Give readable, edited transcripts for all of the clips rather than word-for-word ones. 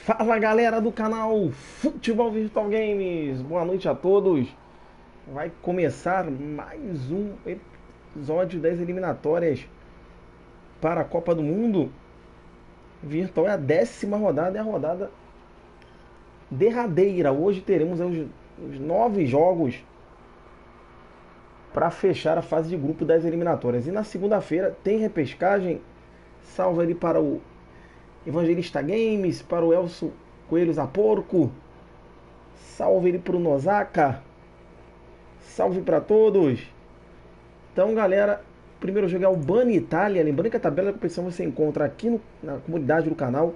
Fala galera do canal Futebol Virtual Games, boa noite a todos. Vai começar mais um episódio das eliminatórias para a Copa do Mundo Virtual. É a 10ª rodada, é a rodada derradeira. Hoje teremos os 9 jogos para fechar a fase de grupo das eliminatórias. E na segunda-feira tem repescagem, salve ali para o Evangelista Games, para o Elcio Coelhos a Porco, salve ele para o Nosaka, salve para todos. Então galera, o primeiro jogo é Albânia e Itália. Lembrando que a tabela da competição você encontra aqui na comunidade do canal.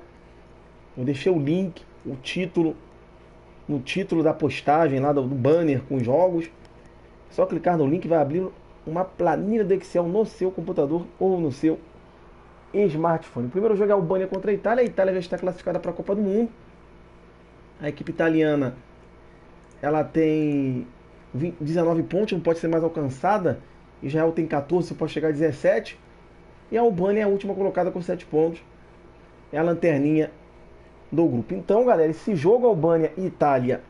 Eu deixei o link, o título, no título da postagem lá do banner com os jogos. É só clicar no link, vai abrir uma planilha do Excel no seu computador ou no seu smartphone. O primeiro jogo é Albânia contra a Itália. A Itália já está classificada para a Copa do Mundo. A equipe italiana, ela tem 19 pontos, não pode ser mais alcançada. Israel tem 14, pode chegar a 17. E a Albânia é a última colocada com 7 pontos. É a lanterninha do grupo. Então, galera, esse jogo Albânia e Itália,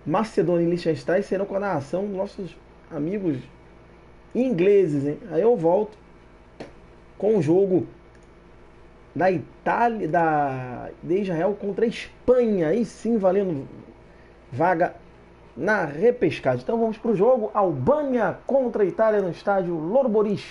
Macedônia e Liechtenstein serão com a narração dos nossos amigos ingleses, hein? Aí eu volto com o jogo da Itália, de Israel contra a Espanha. Aí sim, valendo vaga na repescagem. Então vamos para o jogo. Albânia contra a Itália no estádio Louro Boris.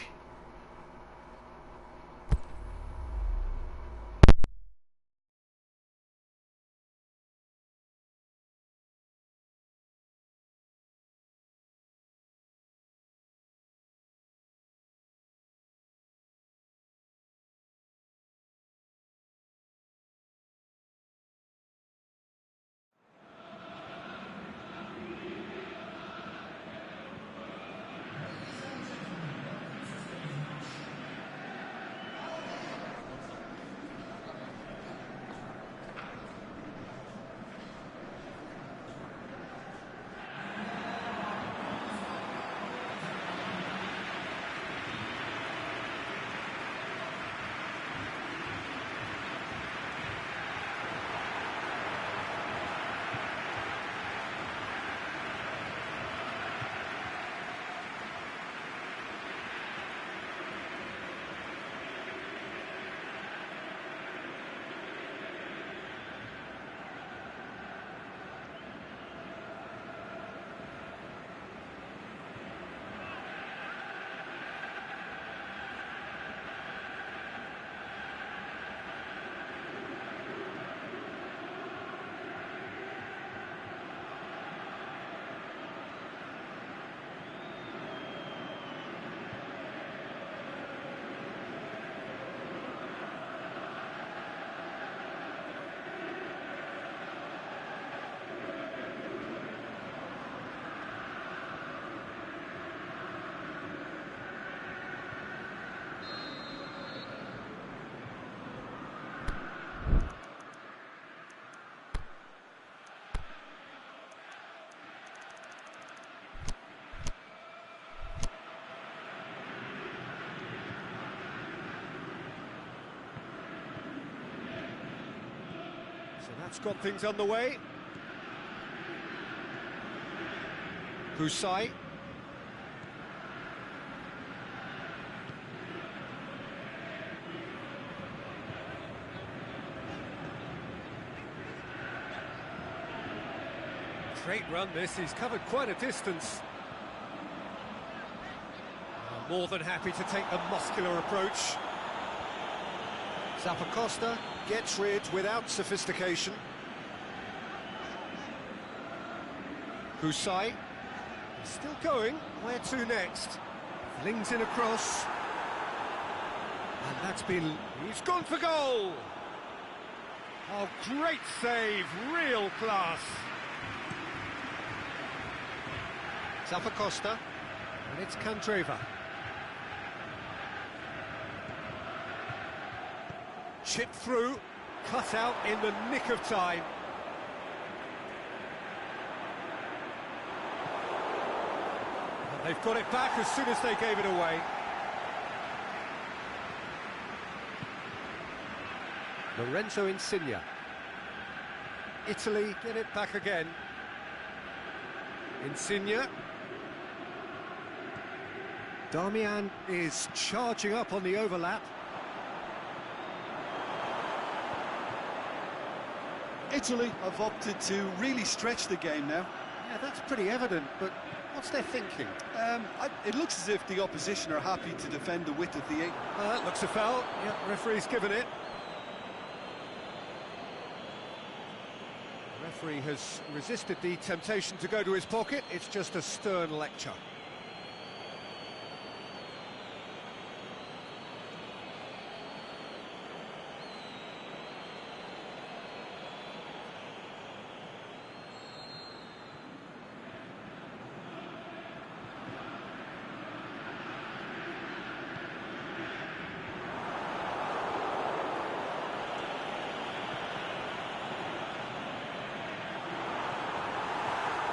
So that's got things underway. Husai. Great run this, he's covered quite a distance. More than happy to take the muscular approach. Costa gets rid without sophistication. Husai is still going. Where to next? Flings in across. And that's been... He's gone for goal! Oh, great save, real class. Costa, and it's Candreva. Chip through, cut out in the nick of time. And they've got it back as soon as they gave it away. Lorenzo Insigne. Italy get it back again. Insigne. Darmian is charging up on the overlap. Italy have opted to really stretch the game now. Yeah, that's pretty evident, but what's their thinking? It looks as if the opposition are happy to defend the width of the 8. That looks a foul. Yeah, referee's given it. The referee has resisted the temptation to go to his pocket. It's just a stern lecture.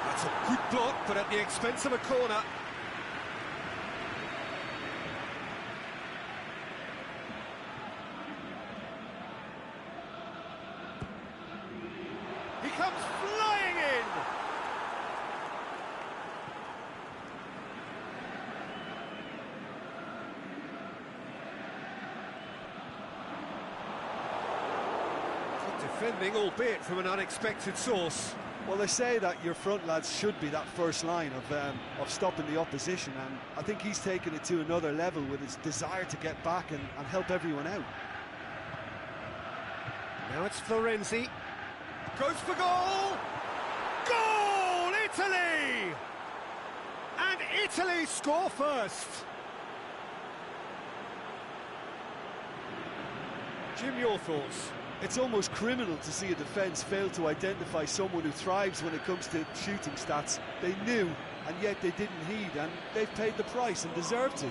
That's a good block, but at the expense of a corner. He comes flying in! Good defending, albeit from an unexpected source. Well, they say that your front lads should be that first line of stopping the opposition, and I think he's taken it to another level with his desire to get back and help everyone out. Now it's Florenzi. Goes for goal! Goal! Italy! And Italy score first! Jim, your thoughts? It's almost criminal to see a defence fail to identify someone who thrives when it comes to shooting stats. They knew, and yet they didn't heed, and they've paid the price and deserve to.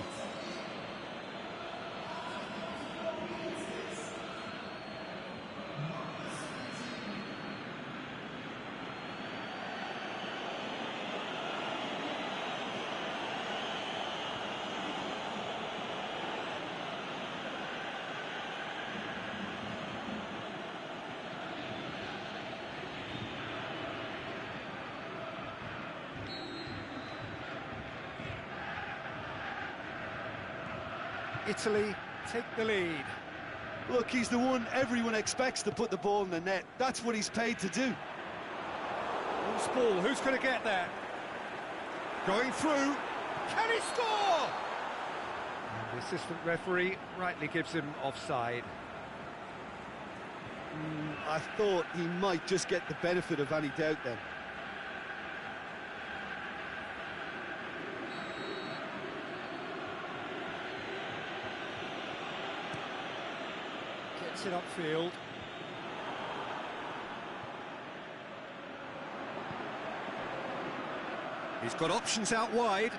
Italy take the lead. Look, he's the one everyone expects to put the ball in the net. That's what he's paid to do. Loose ball, who's going to get there? Going through, can he score? And the assistant referee rightly gives him offside. I thought he might just get the benefit of any doubt then. Gets it upfield. He's got options out wide.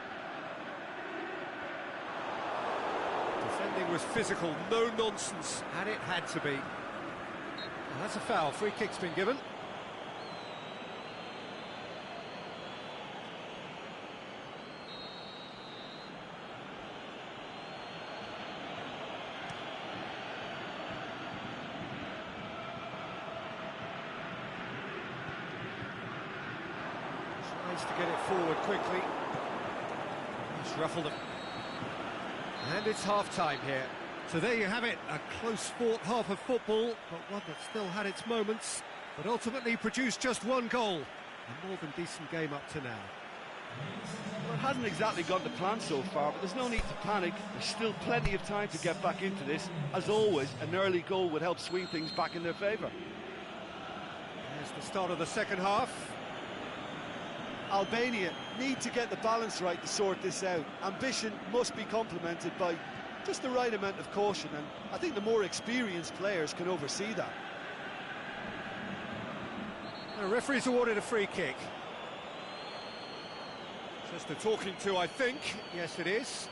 Defending was physical, no nonsense, and it had to be. Well, that's a foul, free kick's been given. Tries to get it forward quickly. He's ruffled it. And it's half-time here. So there you have it, a close-fought half of football, but one that still had its moments, but ultimately produced just one goal. A more than decent game up to now. Well, it hasn't exactly gone to plan so far, but there's no need to panic. There's still plenty of time to get back into this. As always, an early goal would help swing things back in their favour. There's the start of the second half. Albania need to get the balance right to sort this out. Ambition must be complemented by just the right amount of caution, and I think the more experienced players can oversee that. The referee's awarded a free kick. Just a talking to, I think. Yes, it is.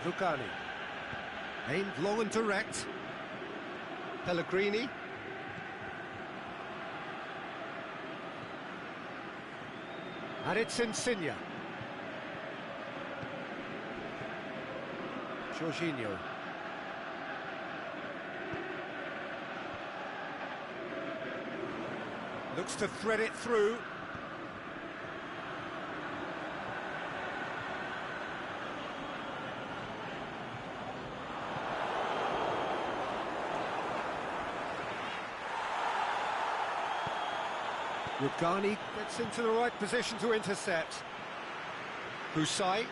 Lucani. Aimed long and direct. Pellegrini. And it's Insigne. Jorginho. Looks to thread it through. Rugani gets into the right position to intercept. Husai.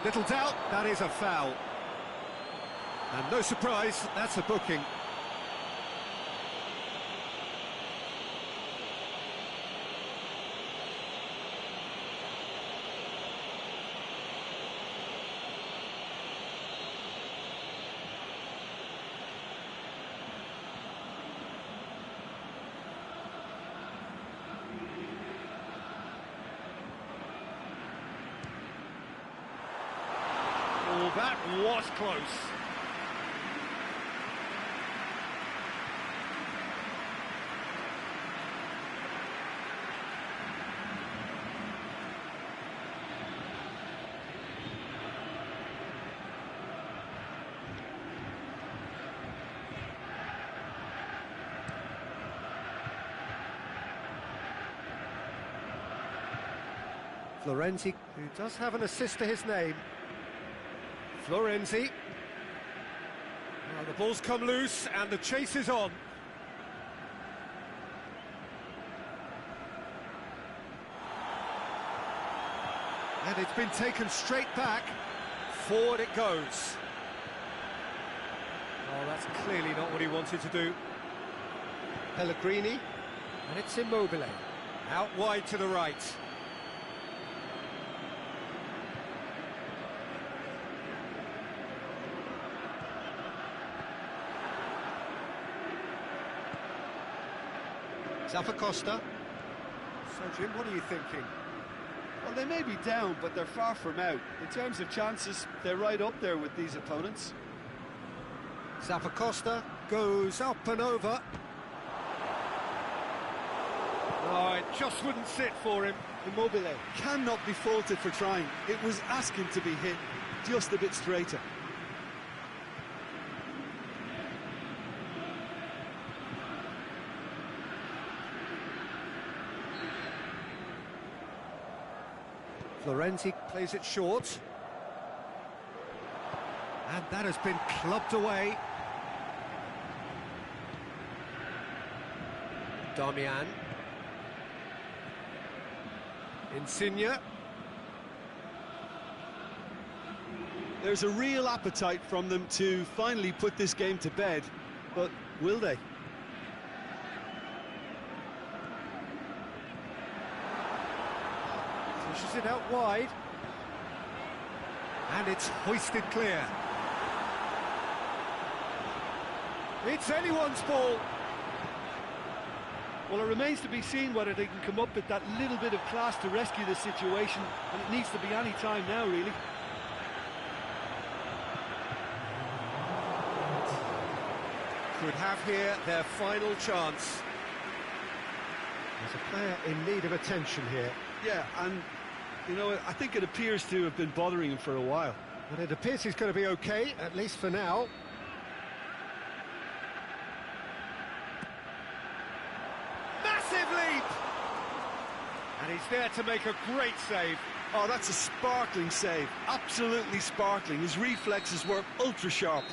Little doubt, that is a foul. And no surprise, that's a booking. Oh, that was close. Florenzi, who does have an assist to his name. Florenzi. Well, the ball's come loose and the chase is on. And it's been taken straight back. Forward it goes. Oh, that's clearly not what he wanted to do. Pellegrini. And it's Immobile. Out wide to the right. Costa. So, Jim, what are you thinking? Well, they may be down, but they're far from out. In terms of chances, they're right up there with these opponents. Costa goes up and over. Oh, it just wouldn't sit for him. Immobile cannot be faulted for trying. It was asking to be hit just a bit straighter. Florenzi plays it short. And that has been clubbed away. Damian. Insigne. There's a real appetite from them to finally put this game to bed, but will they? Pushes it out wide. And it's hoisted clear. It's anyone's ball. Well, it remains to be seen whether they can come up with that little bit of class to rescue the situation, and it needs to be any time now, really. Could have here their final chance. There's a player in need of attention here. Yeah, and, you know, I think it appears to have been bothering him for a while. But it appears he's going to be okay, at least for now. Massive leap! And he's there to make a great save. Oh, that's a sparkling save. Absolutely sparkling. His reflexes were ultra-sharp.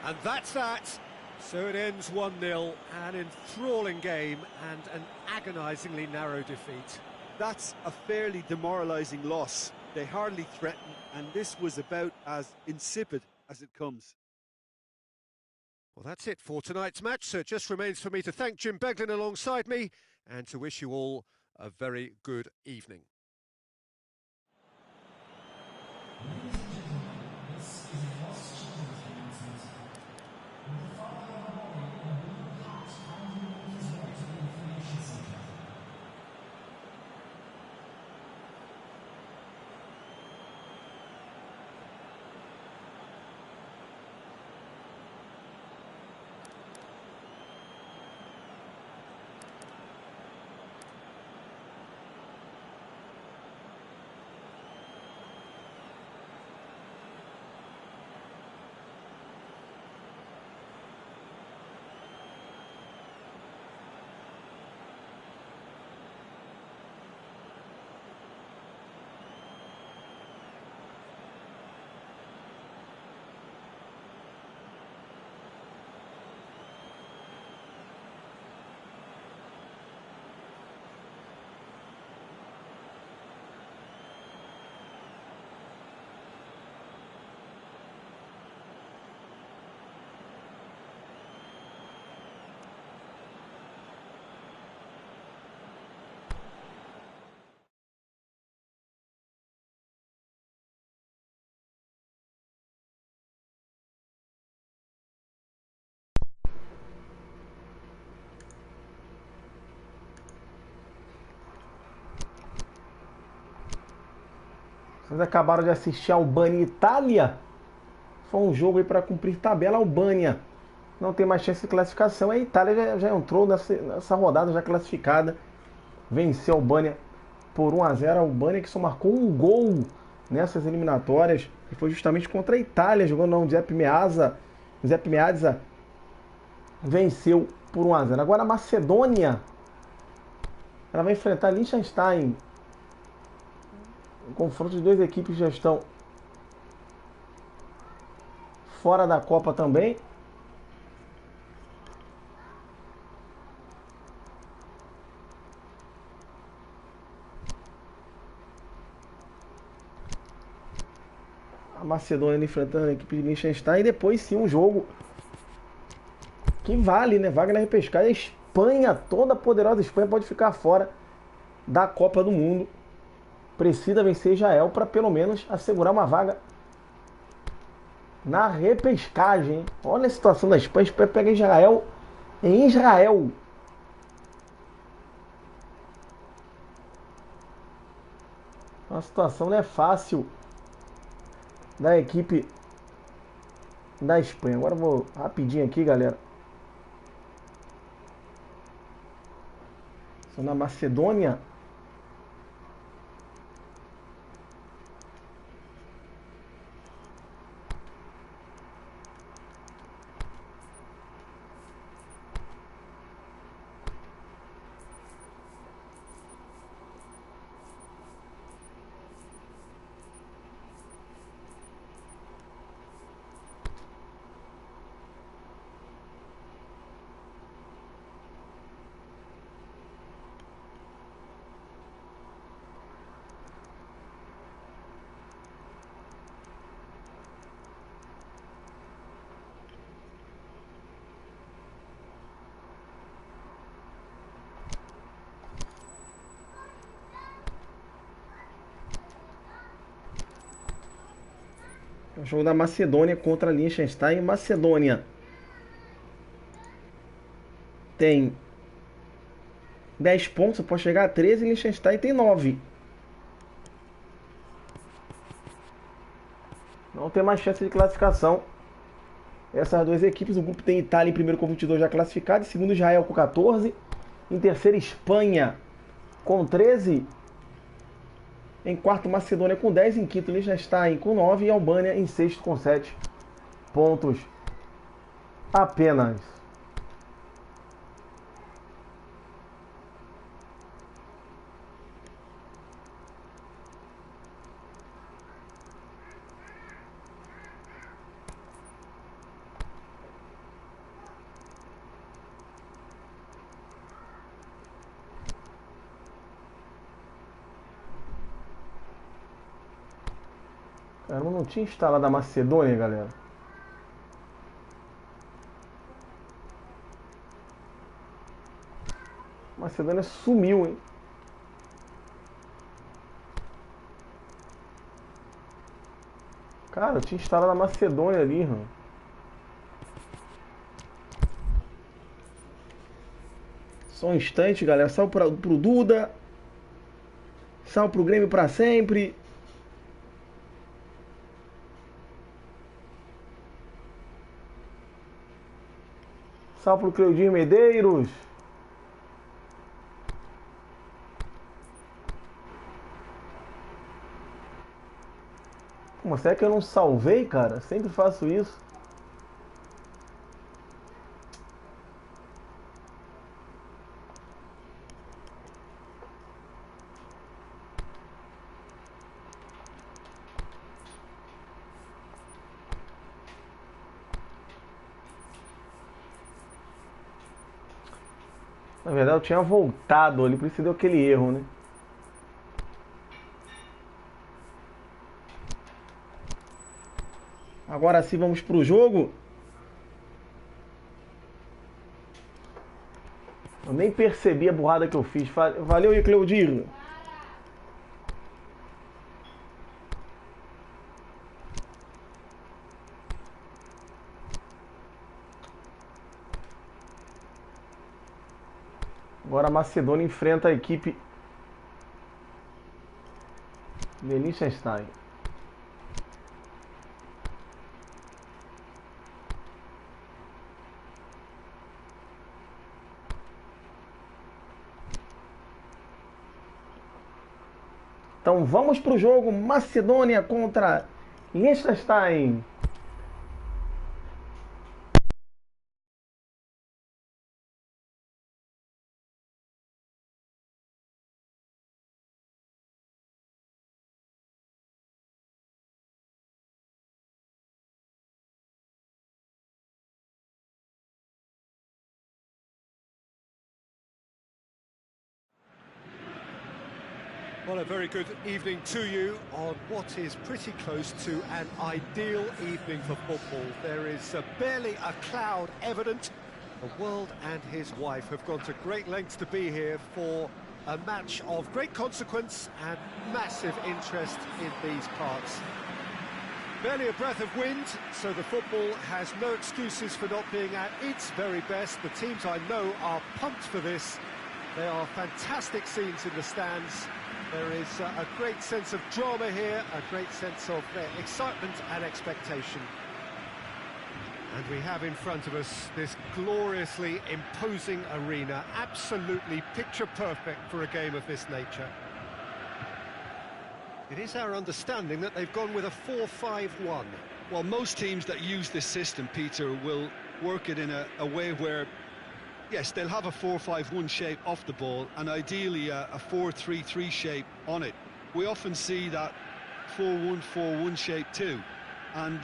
And that's that. So it ends 1-0, an enthralling game and an agonisingly narrow defeat. That's a fairly demoralising loss. They hardly threatened, and this was about as insipid as it comes. Well, that's it for tonight's match, so it just remains for me to thank Jim Beglin alongside me and to wish you all a very good evening. Vocês acabaram de assistir Albânia e Itália. Foi um jogo aí para cumprir tabela. Albânia não tem mais chance de classificação. A Itália já entrou nessa rodada já classificada. Venceu a Albânia por 1-0. A Albânia que só marcou um gol nessas eliminatórias. E foi justamente contra a Itália, jogando no Giuseppe Meazza. Giuseppe Meazza venceu por 1-0. Agora a Macedônia, ela vai enfrentar a Liechtenstein. O confronto de duas equipes já estão fora da Copa também. A Macedônia enfrentando a equipe de Liechtenstein. E depois sim um jogo que vale, né? Vaga na repescagem. A Espanha, toda a poderosa Espanha, pode ficar fora da Copa do Mundo. Precisa vencer Israel para pelo menos assegurar uma vaga na repescagem, hein? Olha a situação da Espanha. A Espanha pega Israel em Israel. A situação não é fácil da equipe da Espanha. Agora eu vou rapidinho aqui, galera. Sou na Macedônia. O jogo da Macedônia contra a Liechtenstein. Macedônia tem 10 pontos, pode chegar a 13, e Liechtenstein tem 9. Não tem mais chance de classificação essas duas equipes. O grupo tem Itália em primeiro com 22 já classificado, em segundo Israel com 14, em terceiro Espanha com 13, em quarto Macedônia com 10, em quinto Liechtenstein com 9 e Albânia em sexto com 7 pontos apenas. Eu não tinha instalado a Macedônia, galera. A Macedônia sumiu, hein? Cara, eu tinha instalado a Macedônia ali, mano. Só um instante, galera. Salve pro Duda. Salve pro Grêmio pra sempre. Salve pro Cleudinho Medeiros. Como será que eu não salvei, cara? Sempre faço isso. Na verdade eu tinha voltado ali, por isso deu aquele erro, né? Agora sim vamos pro jogo. Eu nem percebi a burrada que eu fiz. Valeu aí, Cleudinho. Agora a Macedônia enfrenta a equipe de Liechtenstein. Então vamos para o jogo. Macedônia contra Liechtenstein. Well, a very good evening to you on what is pretty close to an ideal evening for football. There is barely a cloud evident. The world and his wife have gone to great lengths to be here for a match of great consequence and massive interest in these parts. Barely a breath of wind, so the football has no excuses for not being at its very best. The teams I know are pumped for this. They are fantastic scenes in the stands. There is a great sense of drama here, a great sense of excitement and expectation. And we have in front of us this gloriously imposing arena, absolutely picture perfect for a game of this nature. It is our understanding that they've gone with a 4-5-1. Well, most teams that use this system, Peter, will work it in a way where, yes, they'll have a 4-5-1 shape off the ball, and ideally a 4-3-3 shape on it. We often see that 4-1-4-1 shape too, and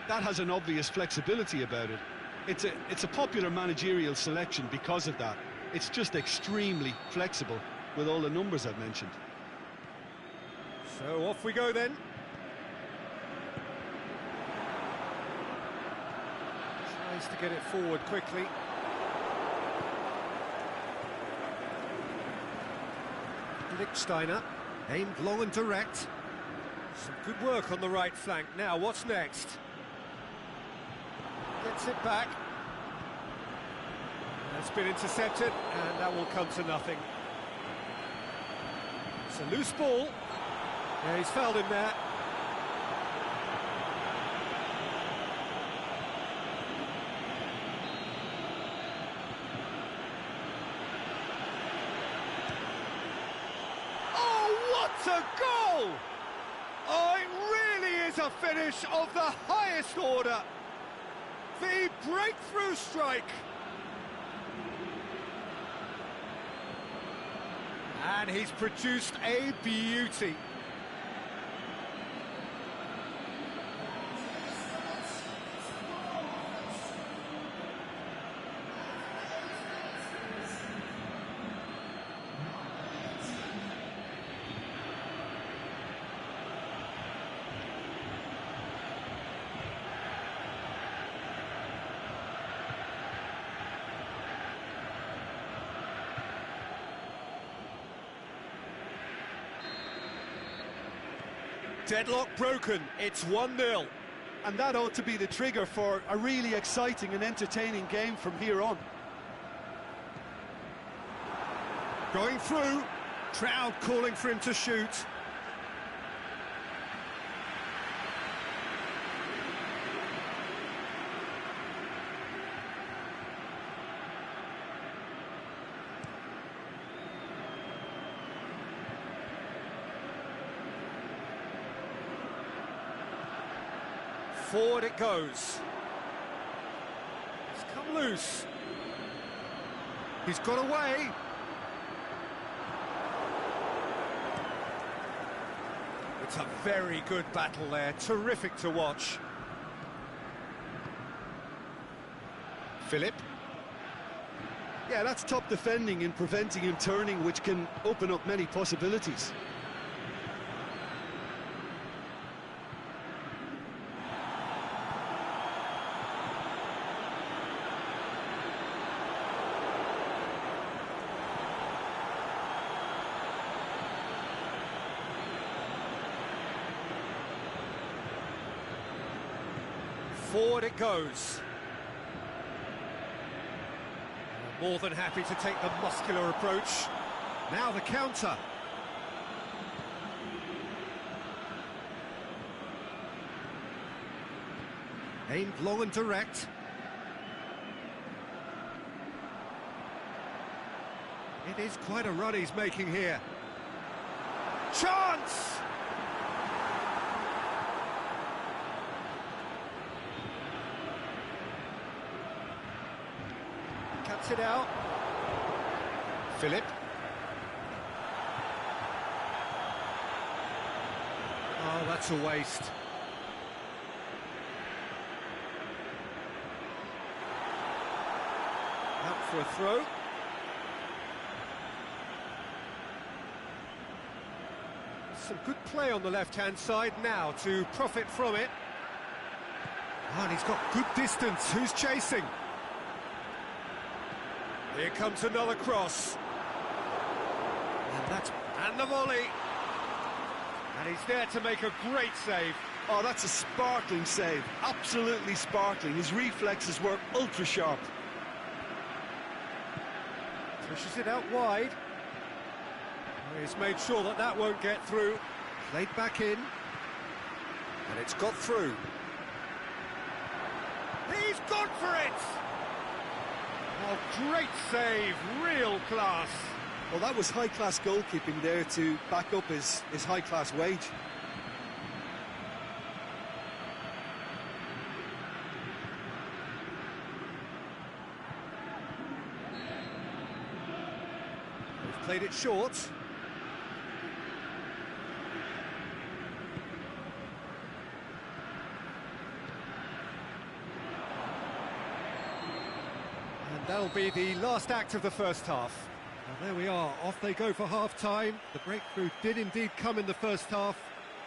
that has an obvious flexibility about it. It's a popular managerial selection because of that. It's just extremely flexible with all the numbers I've mentioned. So off we go then. Tries to get it forward quickly. Lichtsteiner, aimed long and direct. Some good work on the right flank. Now, what's next? Gets it back. That's been intercepted, and that will come to nothing. It's a loose ball. Yeah, he's fouled him there. A goal! Oh, it really is a finish of the highest order. The breakthrough strike. And he's produced a beauty. Deadlock broken, it's 1-0. And that ought to be the trigger for a really exciting and entertaining game from here on. Going through, crowd calling for him to shoot. Forward it goes. It's come loose. He's got away. It's a very good battle there. Terrific to watch. Philip. Yeah, that's top defending and preventing him turning, which can open up many possibilities. Forward it goes. More than happy to take the muscular approach. Now the counter. Aimed long and direct. It is quite a run he's making here. chance! Cuts it out. Philip. Oh, that's a waste. Out for a throw. Some good play on the left-hand side now to profit from it. And he's got good distance. Who's chasing? Here comes another cross. And the volley. And he's there to make a great save. Oh, that's a sparkling save. Absolutely sparkling. His reflexes were ultra-sharp. Pushes it out wide. He's made sure that that won't get through. Played back in. And it's got through. He's gone for it! Oh, great save. Real class. Well, that was high-class goalkeeping there to back up his high-class wage. They've played it short. And that'll be the last act of the first half. Now there we are, off they go for half-time. The breakthrough did indeed come in the first half,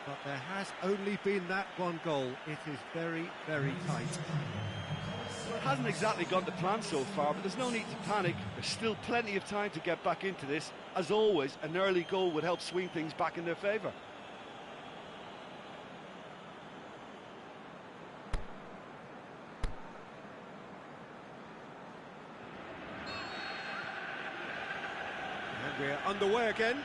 but there has only been that one goal. It is very, very tight. It hasn't exactly gone to plan so far, but there's no need to panic. There's still plenty of time to get back into this. As always, an early goal would help swing things back in their favour. We're underway again.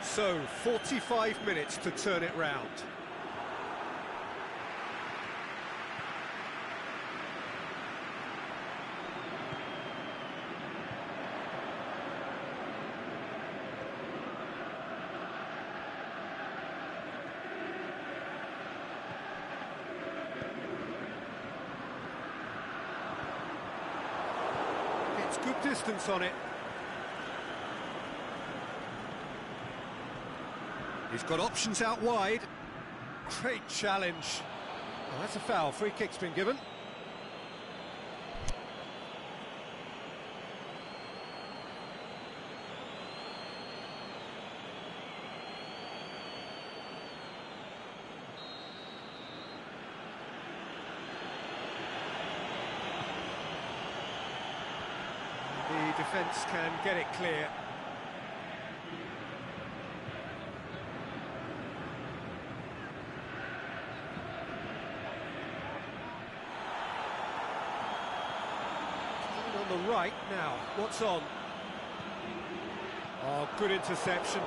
So, 45 minutes to turn it round. It's good distance on it. He's got options out wide. Great challenge. Well, that's a foul. Free kick's been given. The defence can get it clear. On the right now, what's on? Oh, good interception.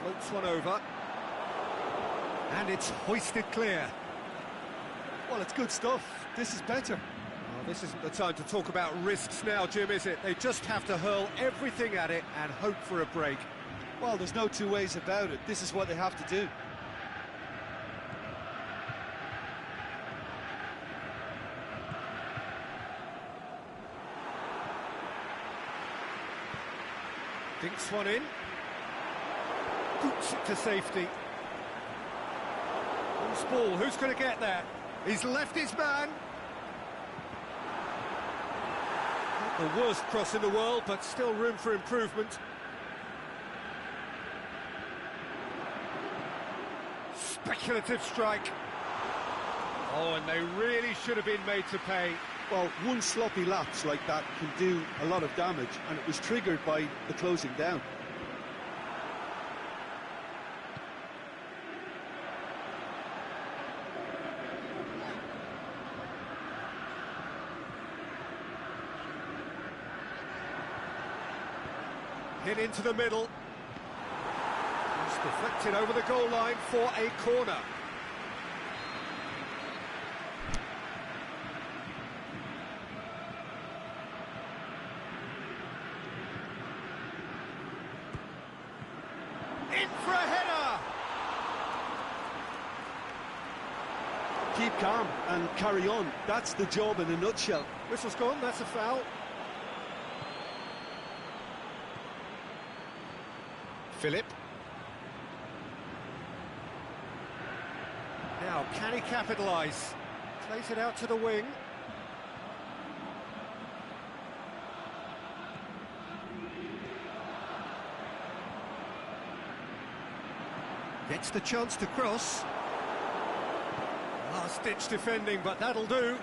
Floats one over. And it's hoisted clear. Well, it's good stuff. This is better. Well, this isn't the time to talk about risks now, Jim, is it? They just have to hurl everything at it and hope for a break. Well, there's no two ways about it. This is what they have to do. Dinks one in. Boots it to safety. Loose ball, who's going to get there? He's left his man. Not the worst cross in the world, but still room for improvement. Speculative strike. Oh, and they really should have been made to pay. Well, one sloppy lapse like that can do a lot of damage, and it was triggered by the closing down. Hit into the middle. It's deflected over the goal line for a corner. keep calm and carry on. That's the job in a nutshell. Whistle's gone, that's a foul. Philip. Now, can he capitalise? Plays it out to the wing. Gets the chance to cross. Last-ditch defending, but that'll do.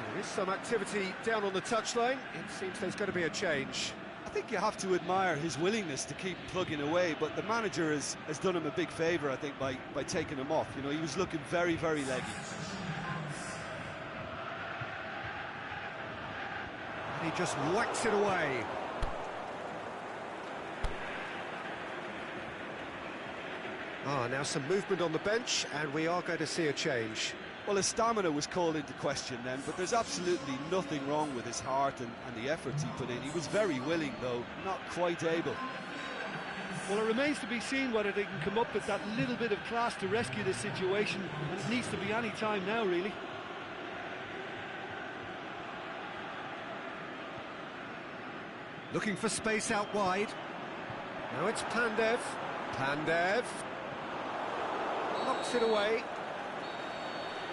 There is some activity down on the touchline. It seems there's going to be a change. I think you have to admire his willingness to keep plugging away, but the manager has done him a big favour, I think, by taking him off. You know, he was looking very, very leggy. And he just whacks it away. Now some movement on the bench, and we are going to see a change. Well, his stamina was called into question then, but there's absolutely nothing wrong with his heart and the efforts he put in. He was very willing, though, not quite able. Well, it remains to be seen whether they can come up with that little bit of class to rescue the situation, and it needs to be any time now, really. Looking for space out wide. Now it's Pandev. Pandev knocks it away.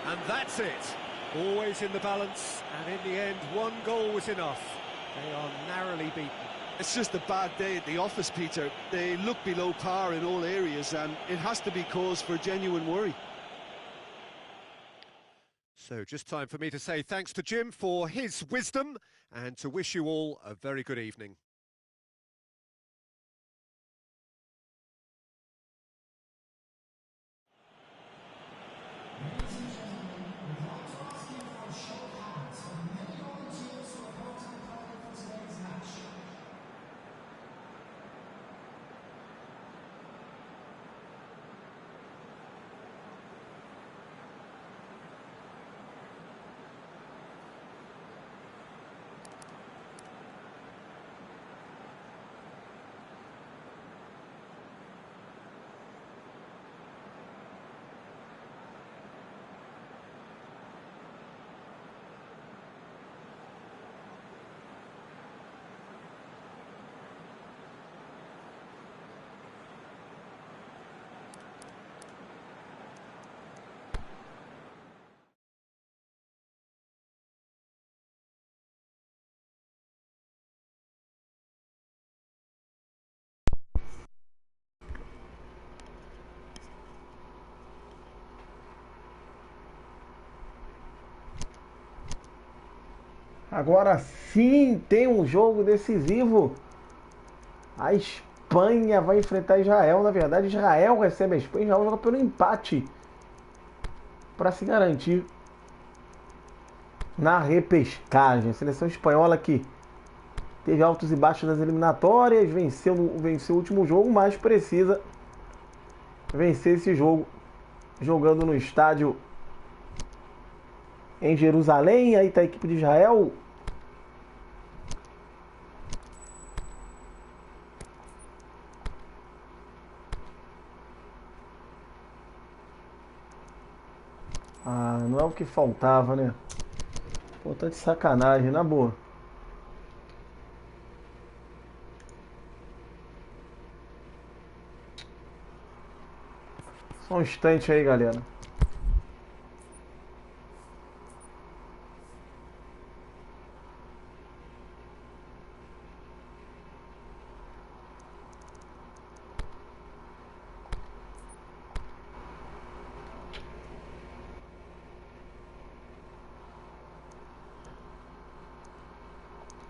And that's it. Always in the balance, and in the end, one goal was enough. They are narrowly beaten. It's just a bad day at the office, Peter. They look below par in all areas, and it has to be cause for genuine worry. So just time for me to say thanks to Jim for his wisdom, and to wish you all a very good evening. Agora sim tem um jogo decisivo. A Espanha vai enfrentar Israel. Na verdade, Israel recebe a Espanha. Israel joga pelo empate para se garantir na repescagem. A seleção espanhola que teve altos e baixos nas eliminatórias, venceu o último jogo, mas precisa vencer esse jogo jogando no estádio em Jerusalém. Aí está a equipe de Israel. Não é o que faltava, né? Pô, tá de sacanagem, na boa. Só um instante aí, galera.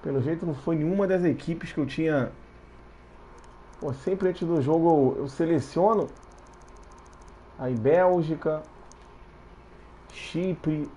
Pelo jeito não foi nenhuma das equipes que eu tinha. Pô, sempre antes do jogo eu seleciono. Aí Bélgica, Chipre.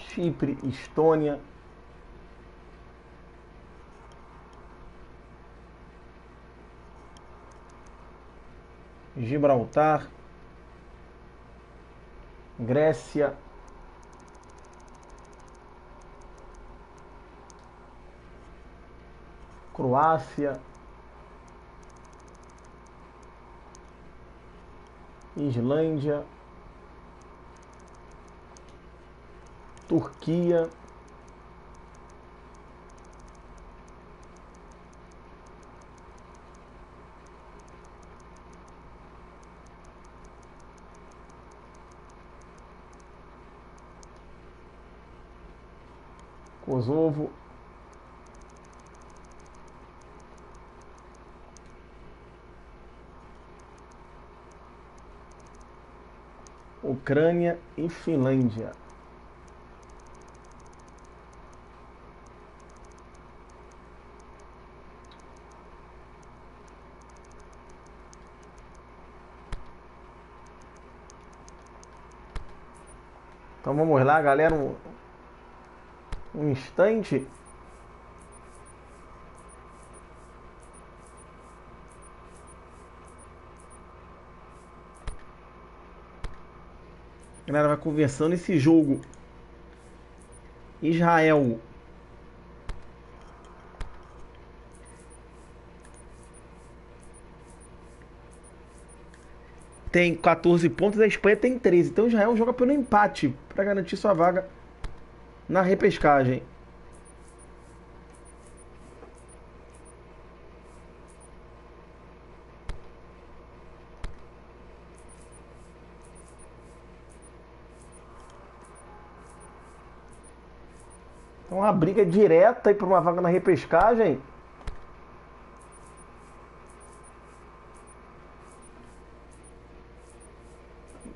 Chipre, Estônia, Gibraltar, Grécia, Croácia, Islândia, Turquia, Kosovo, Ucrânia e Finlândia. Então vamos lá, galera, um instante. A galera vai conversando esse jogo. Israel tem 14 pontos, a Espanha tem 13. Então Israel joga pelo empate para garantir sua vaga na repescagem. Então uma briga direta aí por uma vaga na repescagem.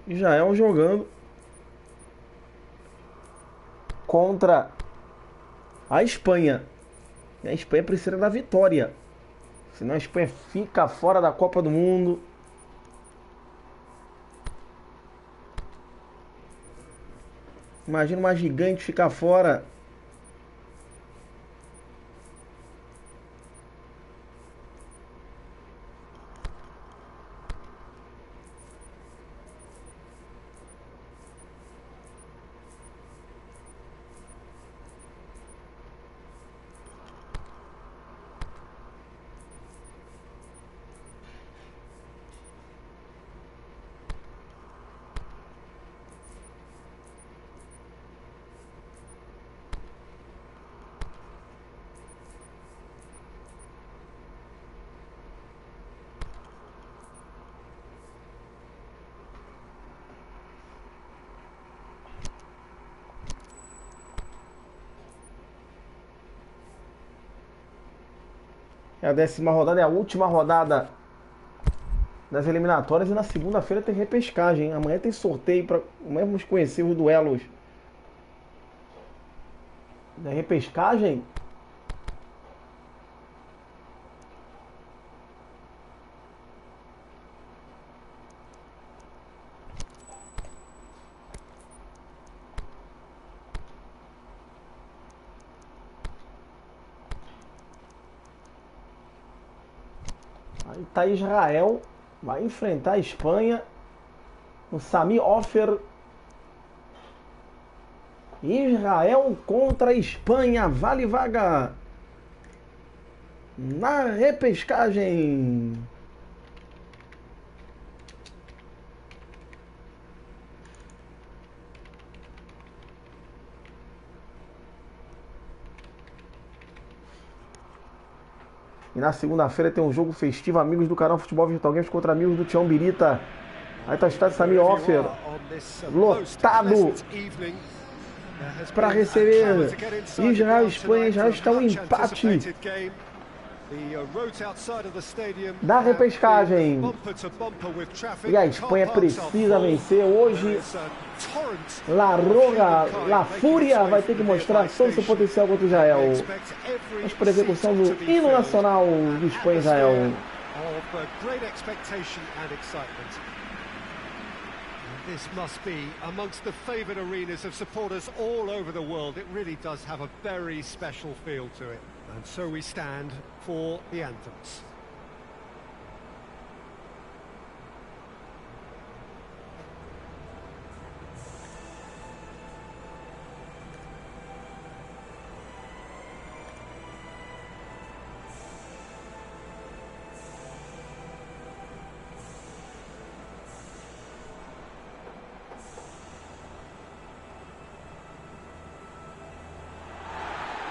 Israel jogando contra a Espanha. E a Espanha precisa da vitória, senão a Espanha fica fora da Copa do Mundo. Imagina uma gigante ficar fora. É a 10ª rodada, é a última rodada das eliminatórias. E na segunda-feira tem repescagem, hein? Amanhã tem sorteio para vamos conhecer os duelos da repescagem. Aí tá Israel, vai enfrentar a Espanha. O Sami Ofer. Israel contra a Espanha, vale vaga na repescagem. E na segunda-feira tem um jogo festivo, amigos do canal Futebol Virtual Games contra amigos do Tião Birita. Aí tá o estádio Sami Ofer lotado para receber Israel e Espanha. Já está um empate da repescagem. E a Espanha precisa vencer hoje. La Roga, La Fúria vai ter que mostrar todo o seu potencial contra o Israel. Mas por execução do hino nacional do Espanha e Israel. This must be amongst the favoured arenas of supporters all over the world. It really does have a very special feel to it. And so we stand for the anthems.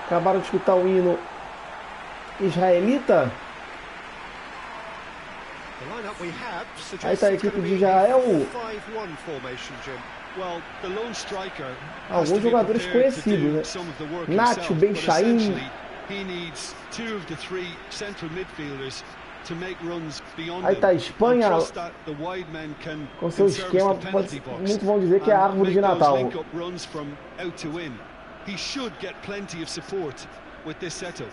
Acabaram de escutar o hino israelita. Aí está a equipe de Israel. Alguns jogadores conhecidos, né? Nacho, Ben-Shaim. Aí está a Espanha com seu esquema, muitos vão dizer que é a árvore de Natal. He should get plenty of support with this setup.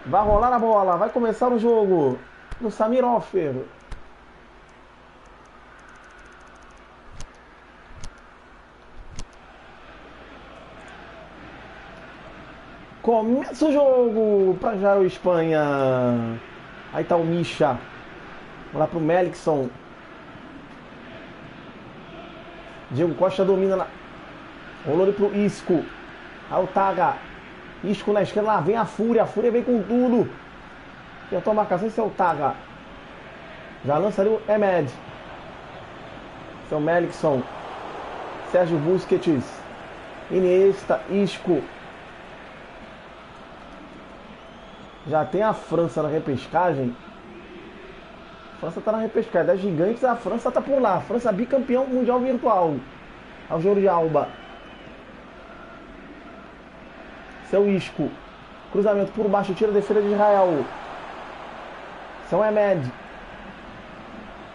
Vai rolar a bola, vai começar o jogo do Samir Offer. Começa o jogo para já o Espanha. Aí tá o Misha. Vamos lá pro Melikson. Diego Costa domina na... Rolou ele pro Isco. Aí o Taga. Isco na esquerda, lá vem a Fúria. A Fúria vem com tudo. Tentou a marcação, esse é o Taga. Já lança ali o Emed. Esse é o Melikson. Sérgio Busquets. Iniesta, Isco. Já tem a França na repescagem. A França está na repescagem das gigantes, a França está por lá. A França bicampeão mundial virtual. Ao Jordi Alba. Seu Isco. Cruzamento por baixo, tira a defesa de Israel. São Emed.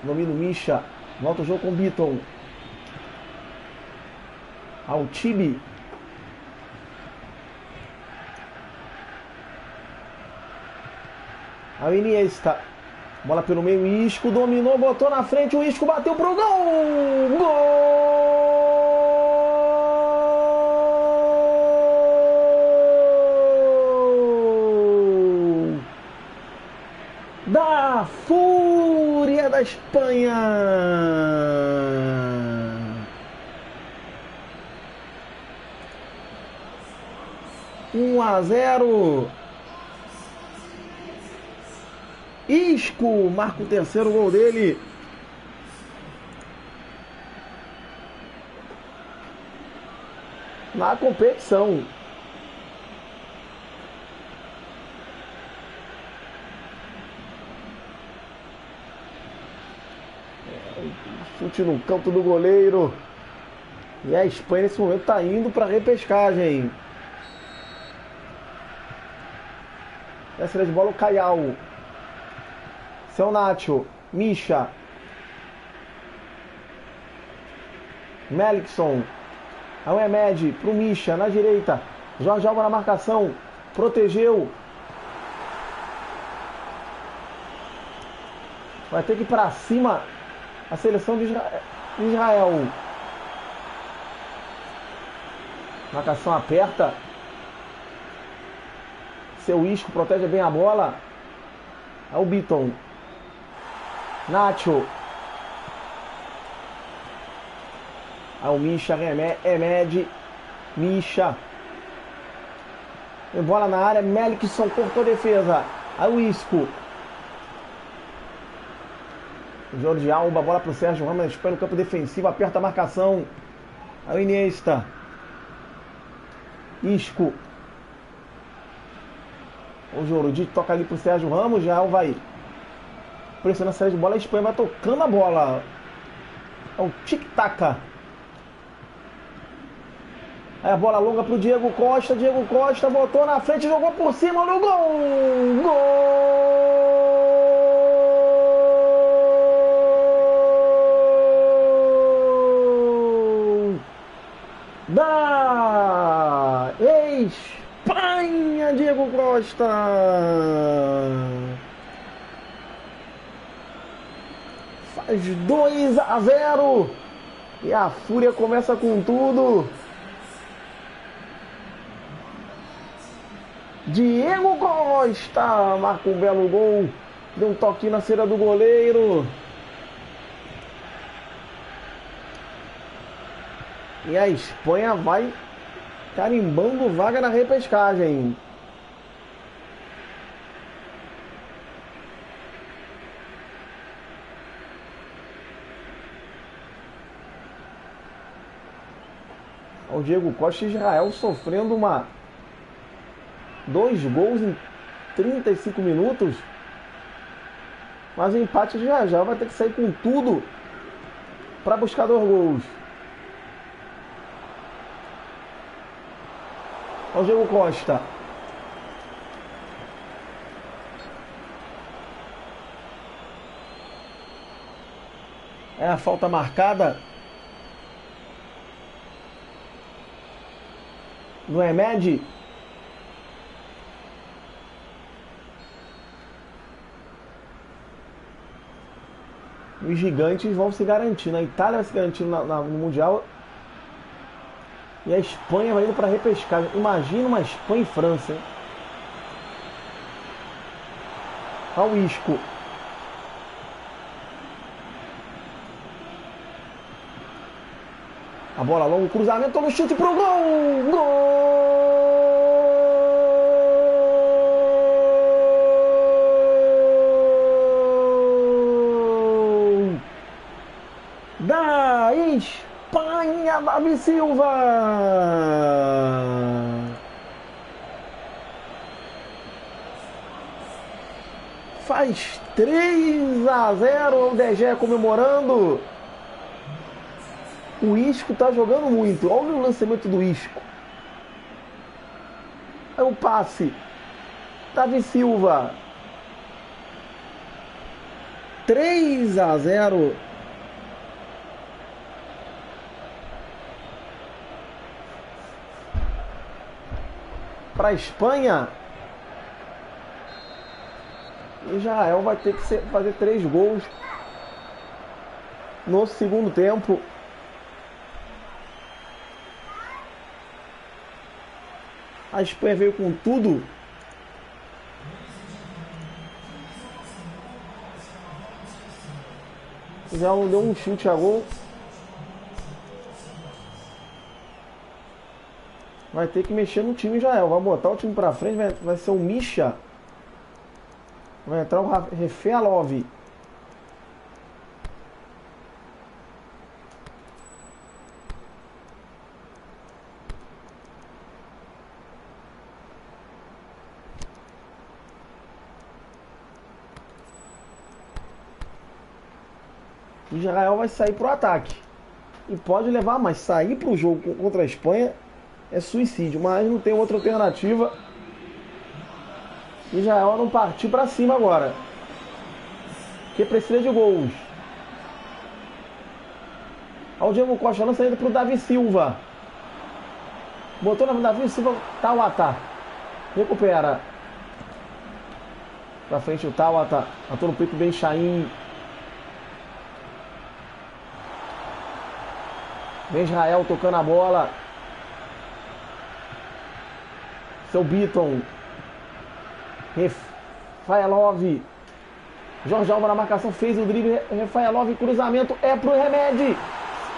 Domina o Misha. Volta o jogo com o Beaton. Ao Tibi. Ao Iniesta. Bola pelo meio, Isco dominou, botou na frente, o Isco bateu pro gol! Gol! Da Fúria da Espanha! 1-0. Isco marca o terceiro gol dele. Na competição. Chute no canto do goleiro. E a Espanha nesse momento está indo para a repescagem. Essa de bola o Caial. Seu Nacho, Misha, Melikson, ao Emed, pro Misha, na direita, Jorge Alba na marcação, protegeu, vai ter que ir para cima a seleção de Israel, marcação aperta, seu Isco protege bem a bola, ao Beaton. Nacho. Ao Misha, Emed. Misha. Tem bola na área, Melikson cortou a defesa. Ao Isco. Jordi Alba, bola pro Sérgio Ramos, espera no campo defensivo, aperta a marcação. Ao Iniesta. Isco. O Jordi toca ali pro Sérgio Ramos, já vai pressionando a saída de bola, a Espanha vai tocando a bola. É o tic-tac. Aí a bola longa pro Diego Costa botou na frente, jogou por cima no gol. Gol da Espanha de Diego Costa. Faz 2-0. E a Fúria começa com tudo. Diego Costa marca um belo gol. Deu um toquinho na cera do goleiro. E a Espanha vai carimbando vaga na repescagem. O Diego Costa e Israel sofrendo 2 gols em 35 minutos. Mas o empate já vai ter que sair com tudo para buscar 2 gols. Olha o Diego Costa. É a falta marcada no Emed. Os gigantes vão se garantindo. A Itália vai se garantindo no Mundial. E a Espanha vai indo para repescagem. Imagina uma Espanha e França, hein? Olha o Isco. A bola longa, o cruzamento no chute pro gol! Gol! Da Espanha, Davi Silva! Faz 3-0, o DG comemorando. O Isco tá jogando muito. Olha o lançamento do Isco. É o passe. Davi Silva. 3-0. Para a Espanha. Israel vai ter que fazer 3 gols no segundo tempo. A Espanha veio com tudo. Já não deu um chute a gol. Vai ter que mexer no time Israel. Vai botar o time pra frente. Vai ser o Misha. Vai entrar o Refelov. Israel vai sair pro ataque. E pode levar, mas sair pro jogo contra a Espanha é suicídio. Mas não tem outra alternativa. Israel não partir pra cima agora. Porque precisa de gols. Olha o Diego Costa lança ainda pro Davi Silva. Botou na Davi Silva. Tauata. Recupera. Pra frente o Tauata. Ator no peito bem Chain. Vem Israel tocando a bola. Seu Beaton. Refaelov. Jorge Alba na marcação. Fez o drible. Refaelov. Cruzamento. É pro Remed.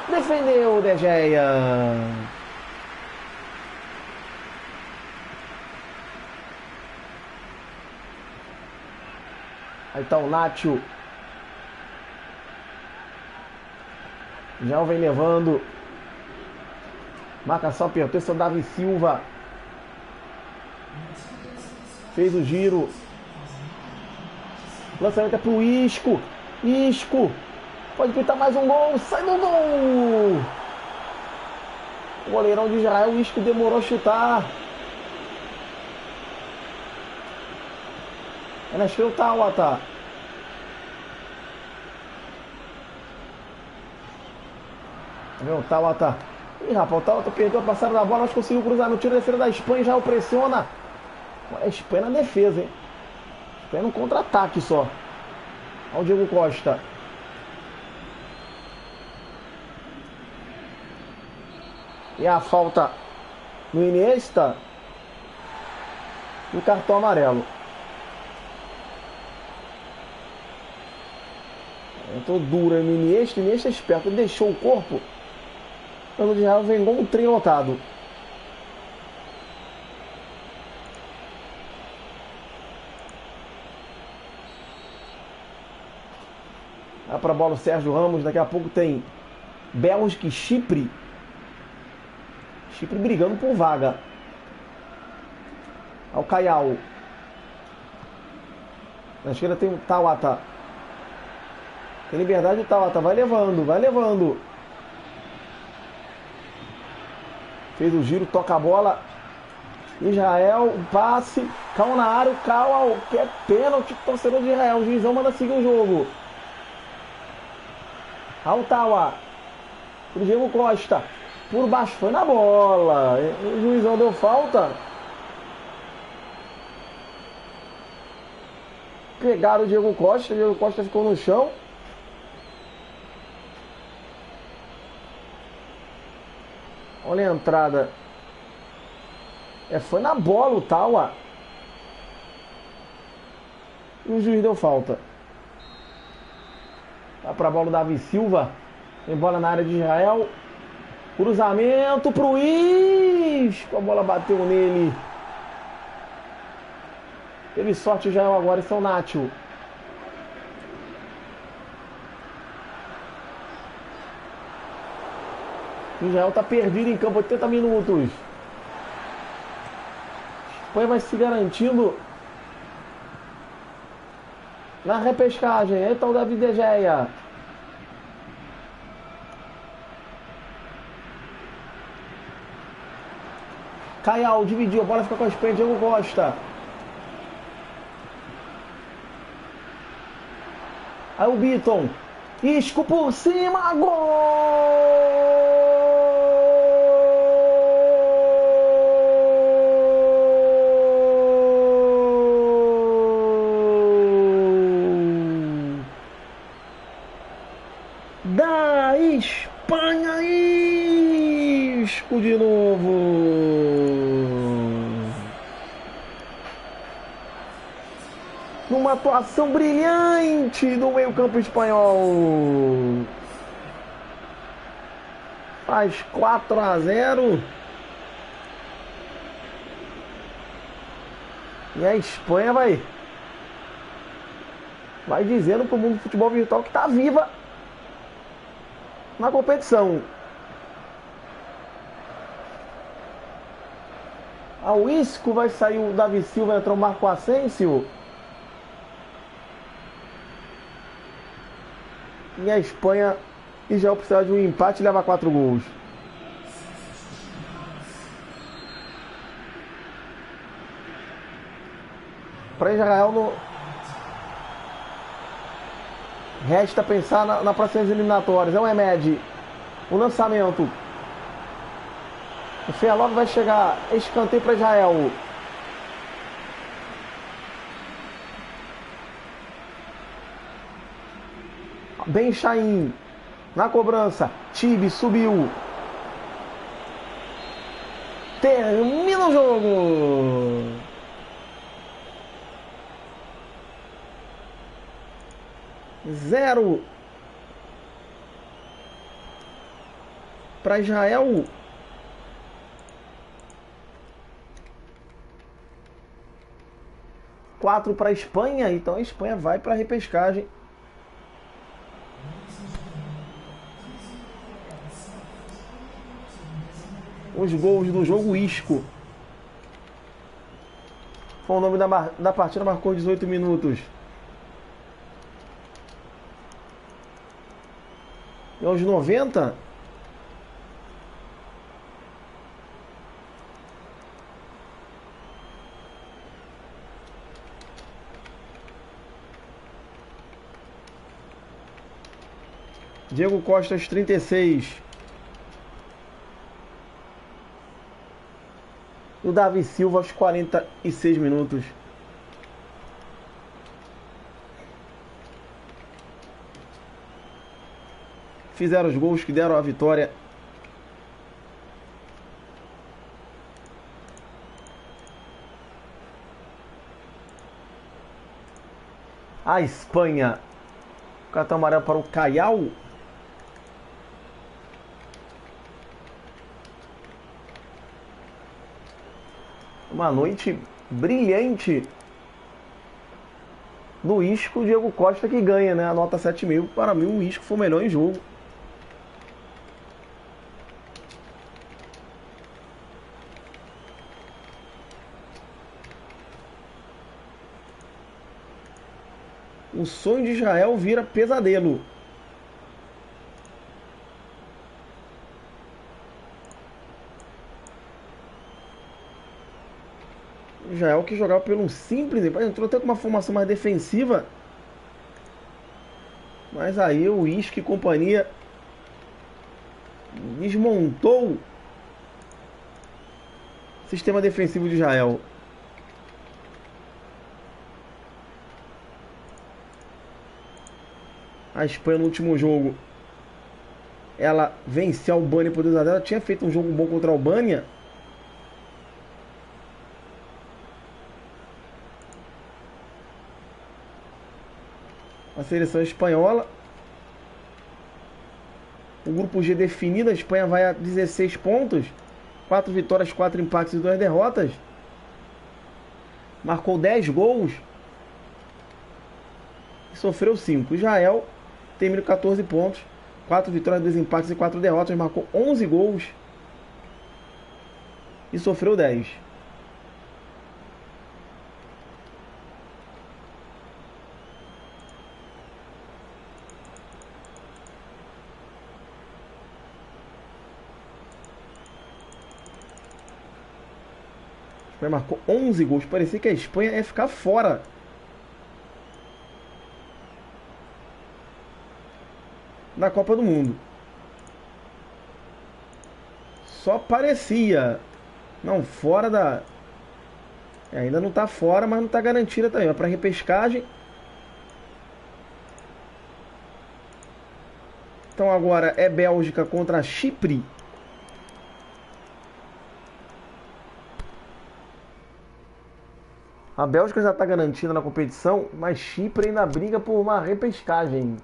Defendeu De Gea. Aí tá o Nacho. Já vem levando. Marcação apertou. Esse é o Davi Silva. Fez o giro. Lançamento é pro Isco. Isco. Pode pintar mais um gol. Sai do gol. O goleirão de Israel. O Isco demorou a chutar. É na esquerda o Tauata. O Tauata. Ih, rapaz, o Tauata perdeu a passada da bola, mas conseguiu cruzar no tiro da defesa da Espanha. Já o pressiona. Agora a Espanha na defesa, hein? A Espanha no contra-ataque só. Olha o Diego Costa. E a falta no Iniesta. E o cartão amarelo. Entrou dura no Iniesta. Iniesta é esperto. Ele deixou o corpo. O de Israel vem igual um trem lotado. Vai pra bola o Sérgio Ramos. Daqui a pouco tem Bélgica e Chipre. Chipre brigando por vaga. Ao Caial. Na esquerda tem o Tawata. Tem liberdade o Tawata. Vai levando, vai levando. Fez o giro, toca a bola. Israel, passe. Cal na área, o Cal. Que é pênalti, torcedor de Israel. O juizão manda seguir o jogo. Altawa. Pro Diego Costa. Por baixo, foi na bola. O juizão deu falta. Pegaram o Diego Costa. O Diego Costa ficou no chão. Olha a entrada. Foi na bola o Tawa. E o juiz deu falta. Vai pra bola o Davi Silva. Tem bola na área de Israel. Cruzamento pro Isco. A bola bateu nele. Teve sorte o Israel agora. Esse é o Nacho. O Israel tá perdido em campo. 80 minutos. A Espanha vai se garantindo na repescagem. Aí tá o Davi De Gea. Caial dividiu, a bola fica com a Espanha. Diego Costa. Aí o Biton. Isco por cima. Gol! Da Espanha. Isco de novo. Numa atuação brilhante do meio-campo espanhol. Faz 4-0. E a Espanha vai dizendo pro mundo do futebol virtual que tá viva na competição. Ao Isco vai sair o Davi Silva, entrou o Marco Asensio. E a Espanha já precisa de um empate e leva 4 gols. Para Israel no... resta pensar na próxima eliminatórias. É o Emed. O lançamento. O Fealov vai chegar. Escanteio para Israel. Ben Chaim. Na cobrança. Tibi subiu. Termina o jogo. Zero para Israel. Quatro para a Espanha. Então a Espanha vai para a repescagem. Os gols do jogo Isco. Foi o nome da partida, marcou 18 minutos. E aos 90, Diego Costa aos 36. do Davi Silva aos 46 minutos. Fizeram os gols que deram a vitória. A Espanha. Cartão amarelo para o Caial. Uma noite brilhante do Isco, Diego Costa, que ganha, né? A nota 7.000. Para mim, o Isco foi o melhor em jogo. O sonho de Israel vira pesadelo. Israel que jogava pelo um simples, entrou até com uma formação mais defensiva. Mas aí o Isco e companhia desmontou o sistema defensivo de Israel. A Espanha no último jogo, ela venceu a Albânia por 2-0. Ela tinha feito um jogo bom contra a Albânia. A seleção espanhola. O grupo G definido, a Espanha vai a 16 pontos. 4 vitórias, 4 empates e 2 derrotas. Marcou 10 gols. E sofreu 5. Israel termina 14 pontos. 4 vitórias, 2 empates e 4 derrotas. Marcou 11 gols. E sofreu 10. A Espanha marcou 11 gols. Parecia que a Espanha ia ficar fora da Copa do Mundo. Só parecia. Não, fora da... ainda não está fora, mas não está garantida também. Vai para repescagem. Então agora é Bélgica contra Chipre. A Bélgica já está garantida na competição, mas Chipre ainda briga por uma repescagem.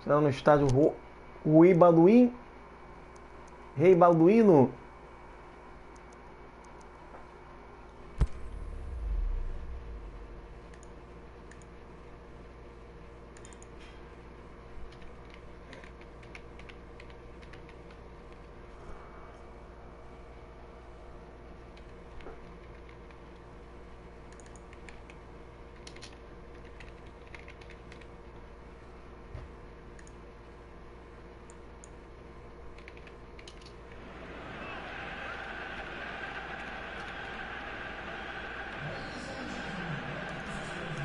Será no estádio Rui Balduin. Rei Balduino.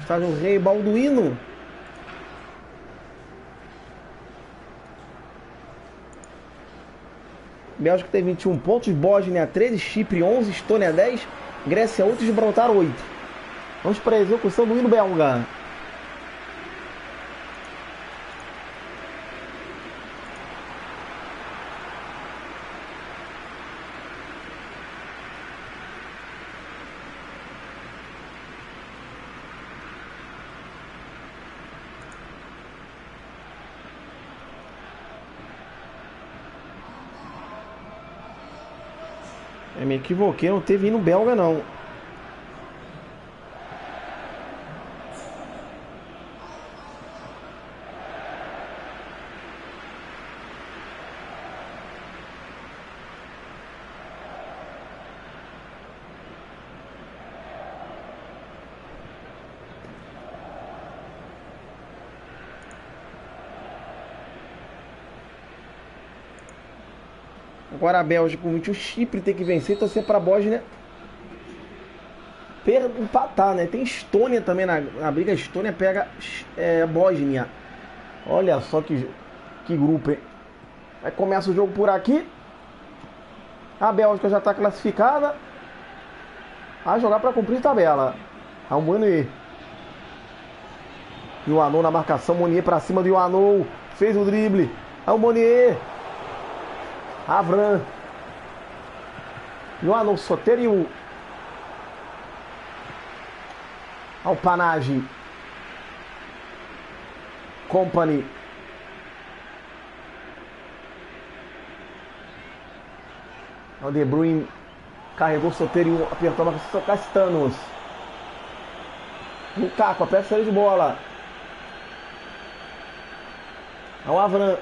Estádio Rei Balduino. Bélgica tem 21 pontos, Bósnia 13, Chipre 11, Estônia 10, Grécia 8 e Gibraltar 8. Vamos para a execução do hino belga. Eu me equivoquei, não teve hino belga não. Agora a Bélgica com 21, Chipre tem que vencer e torcer para a Bósnia empatar, né? Tem Estônia também na briga. A Estônia pega Bósnia. Olha só que grupo, hein? Aí começa o jogo por aqui. A Bélgica já está classificada. A jogar para cumprir tabela. O Monier. E o Anou na marcação. Monier para cima do Anou. Fez o drible. Aí o Monier. Avram. E o Anou Soteriu. Ao Panage. Company. O De Bruyne carregou o Soteriu, apertou a marcação. Castanos. Lukaku, aperta a saída de bola. Ao Avram.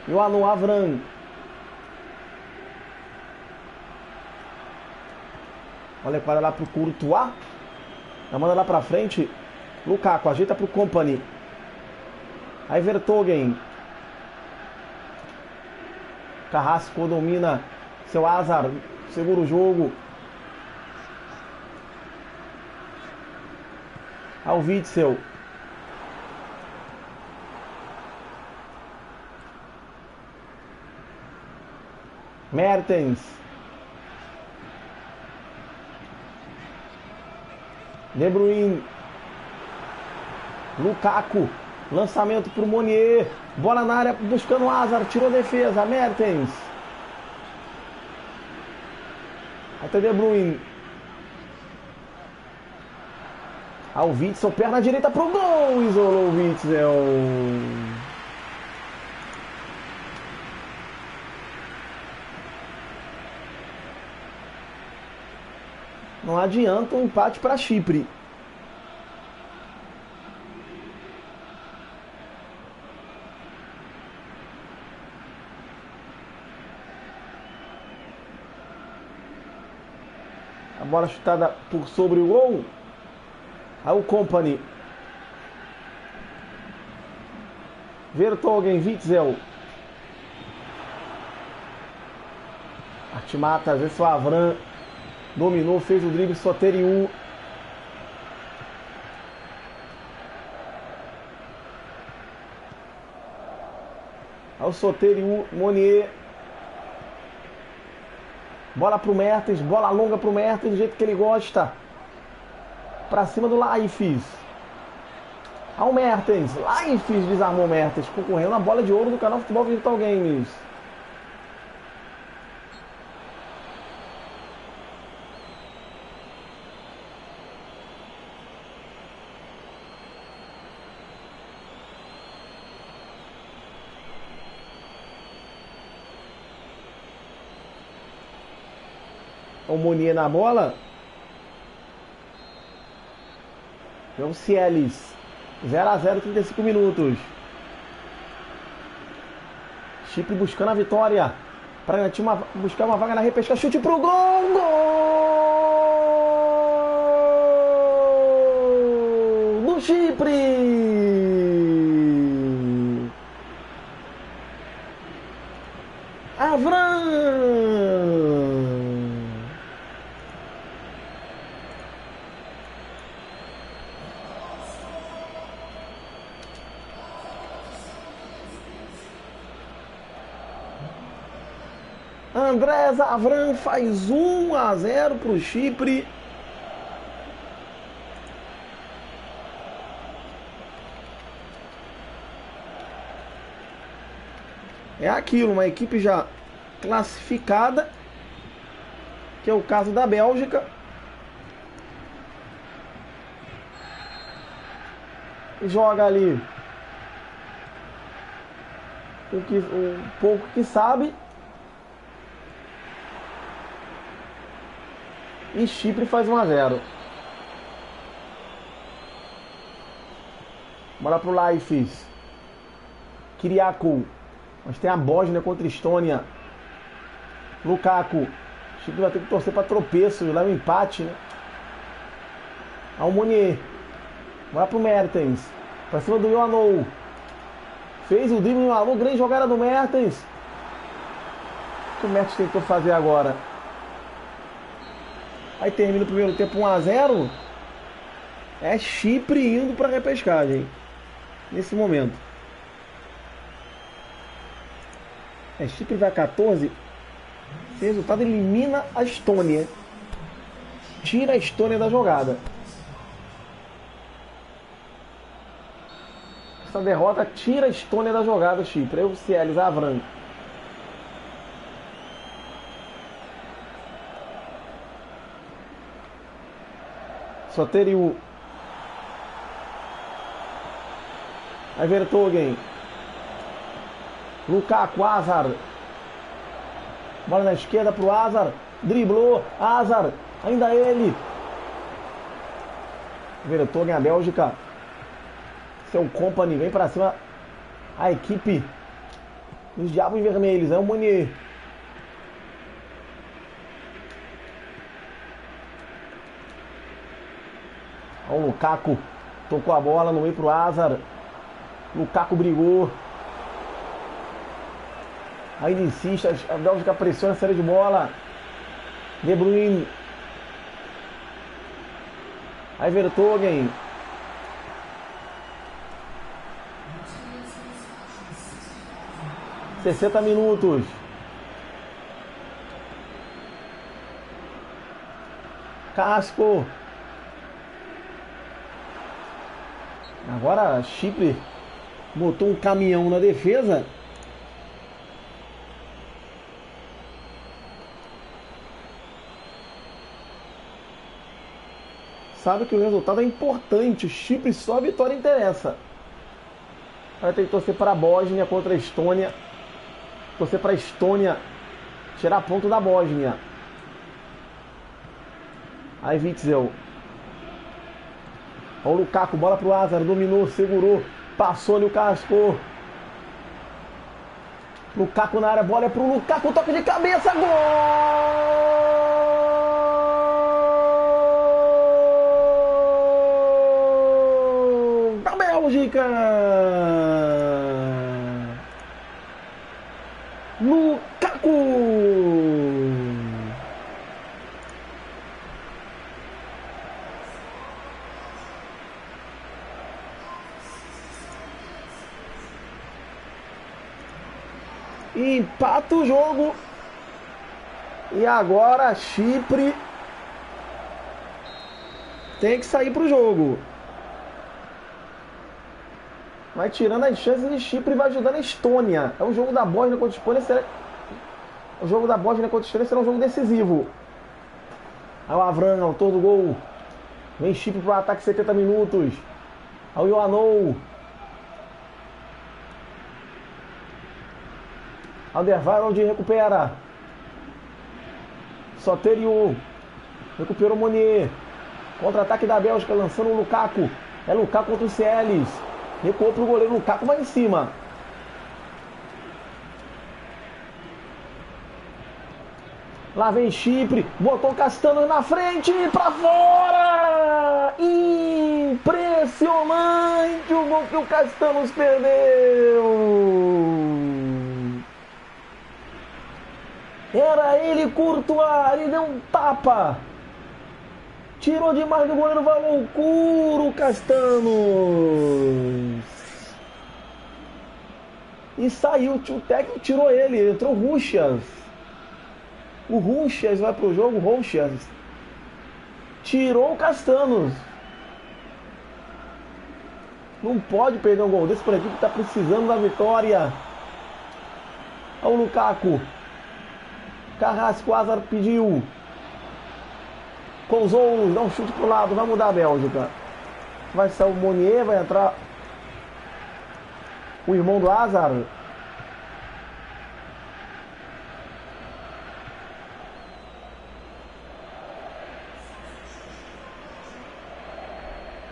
E o Anou Avram. Olha a quadra lá pro Courtois. Já manda lá pra frente. Lukaku ajeita pro Company. Aí Vertonghen. Carrasco domina. Seu Hazard segura o jogo. Ao Witzel. Mertens. De Bruyne. Lukaku. Lançamento para o Monier. Bola na área buscando o Hazard. Tirou a defesa. Mertens. Até De Bruyne. Ao Witzel. Perna direita para o gol. Isolou o Witzel. Não adianta um empate para Chipre. A bola chutada por sobre o gol. Aí o Company. Vertonghen, Witzel. Artimata, às vezes o Avram. Dominou, fez o drible, Soteriu. Aí o Soteriu, Monier. Bola pro Mertens, bola longa pro Mertens, do jeito que ele gosta. Pra cima do Leifes. Ao Mertens, Leifes desarmou o Mertens, concorrendo na bola de ouro do canal Futebol Virtual Games. O Monier na bola. É o Cielis. 0-0, 35 minutos. Chipre buscando a vitória. Para buscar uma vaga na repesca. Chute pro gol. Gol do Chipre. Avram. Andrés Avram faz 1-0 para o Chipre. É aquilo, uma equipe já classificada, que é o caso da Bélgica. Joga ali o pouco que sabe. E Chipre faz 1-0. Bola pro Leifes. Kyriakou. Mas tem a Bósnia contra a Estônia. Lukaku. Chipre vai ter que torcer para tropeço. Leva um empate, né? Ao Monier. Bola pro Mertens. Pra cima do Anou. Fez o drible no Anou. Grande jogada do Mertens. O que o Mertens tentou fazer agora? Aí termina o primeiro tempo 1-0. É Chipre indo para a repescagem. Nesse momento. Chipre vai a 14. Esse resultado elimina a Estônia. Tira a Estônia da jogada. Essa derrota tira a Estônia da jogada, Chipre. Eu, Cielis, Avran. Soteriu. Aí Vertogen. Lukaku, Azar. Bola na esquerda pro Azar. Driblou. Azar. Ainda ele. Vertogen, a Bélgica. Seu company. Vem pra cima. A equipe dos Diabos Vermelhos. É o Meunier. Olha o Lukaku. Tocou a bola no meio pro Azar. Lukaku brigou. Ainda insiste. A Bélgica pressiona a série de bola. De Bruyne. Aí Vertogen. ...60 minutos. Casco. Agora Chipre botou um caminhão na defesa. Sabe que o resultado é importante. O Chipre só a vitória interessa. Vai ter que torcer para a Bósnia contra a Estônia. Torcer para a Estônia tirar ponto da Bósnia. Aí Witzel. Olha o Lukaku, bola pro Azar, dominou, segurou, passou-lhe o Casco. Lukaku na área, bola é pro Lukaku, toque de cabeça, gol! Da Bélgica! Lukaku! Empata o jogo. E agora Chipre tem que sair pro jogo. Vai tirando as chances de Chipre e vai ajudando a Estônia. É o jogo da Bósnia contra a Estônia. O jogo da Bósnia contra a Estônia será um jogo decisivo. Aí o Avran, autor do gol. Vem Chipre pro ataque, 70 minutos. Aí o Ioannou. Alderweireld recupera. Soteriu. Recuperou o Meunier. Contra-ataque da Bélgica, lançando o Lukaku. É Lukaku contra o Cielis. Recuou pro goleiro. Lukaku vai em cima. Lá vem Chipre. Botou o Castano na frente. Pra fora. Impressionante o gol que o Castanos perdeu. Era ele, Courtois, ele deu um tapa. Tirou demais do goleiro, vai loucura o Castanos. E saiu, o técnico tirou ele, entrou o Ruchas. O Ruchas vai pro jogo, Ruchas. Tirou o Castanos. Não pode perder um gol desse por aqui que tá precisando da vitória. Olha o Lukaku. Carrasco, Azar pediu. Pousou, dá um chute pro lado, vai mudar a Bélgica. Vai sair o Meunier, vai entrar o irmão do Azar.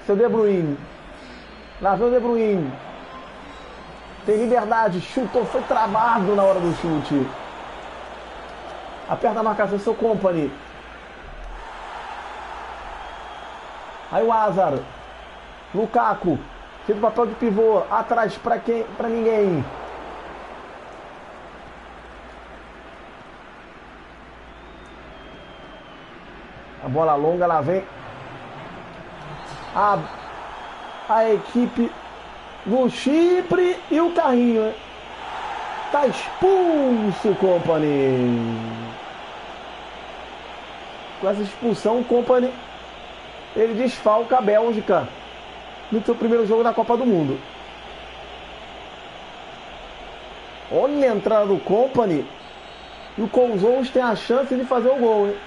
Seu De Bruyne. Lá vem o De Bruyne. Tem liberdade, chutou, foi travado na hora do chute. Aperta a marcação, seu company. Aí o Azar. Lukaku. Fez o papel de pivô. Atrás pra quem? Pra ninguém. A bola longa, lá vem a equipe do Chipre e o carrinho, né? Tá expulso o Company. Com essa expulsão, o Company, ele desfalca a Bélgica no seu primeiro jogo da Copa do Mundo. Olha a entrada do Company. E o Cousins tem a chance de fazer o gol, hein?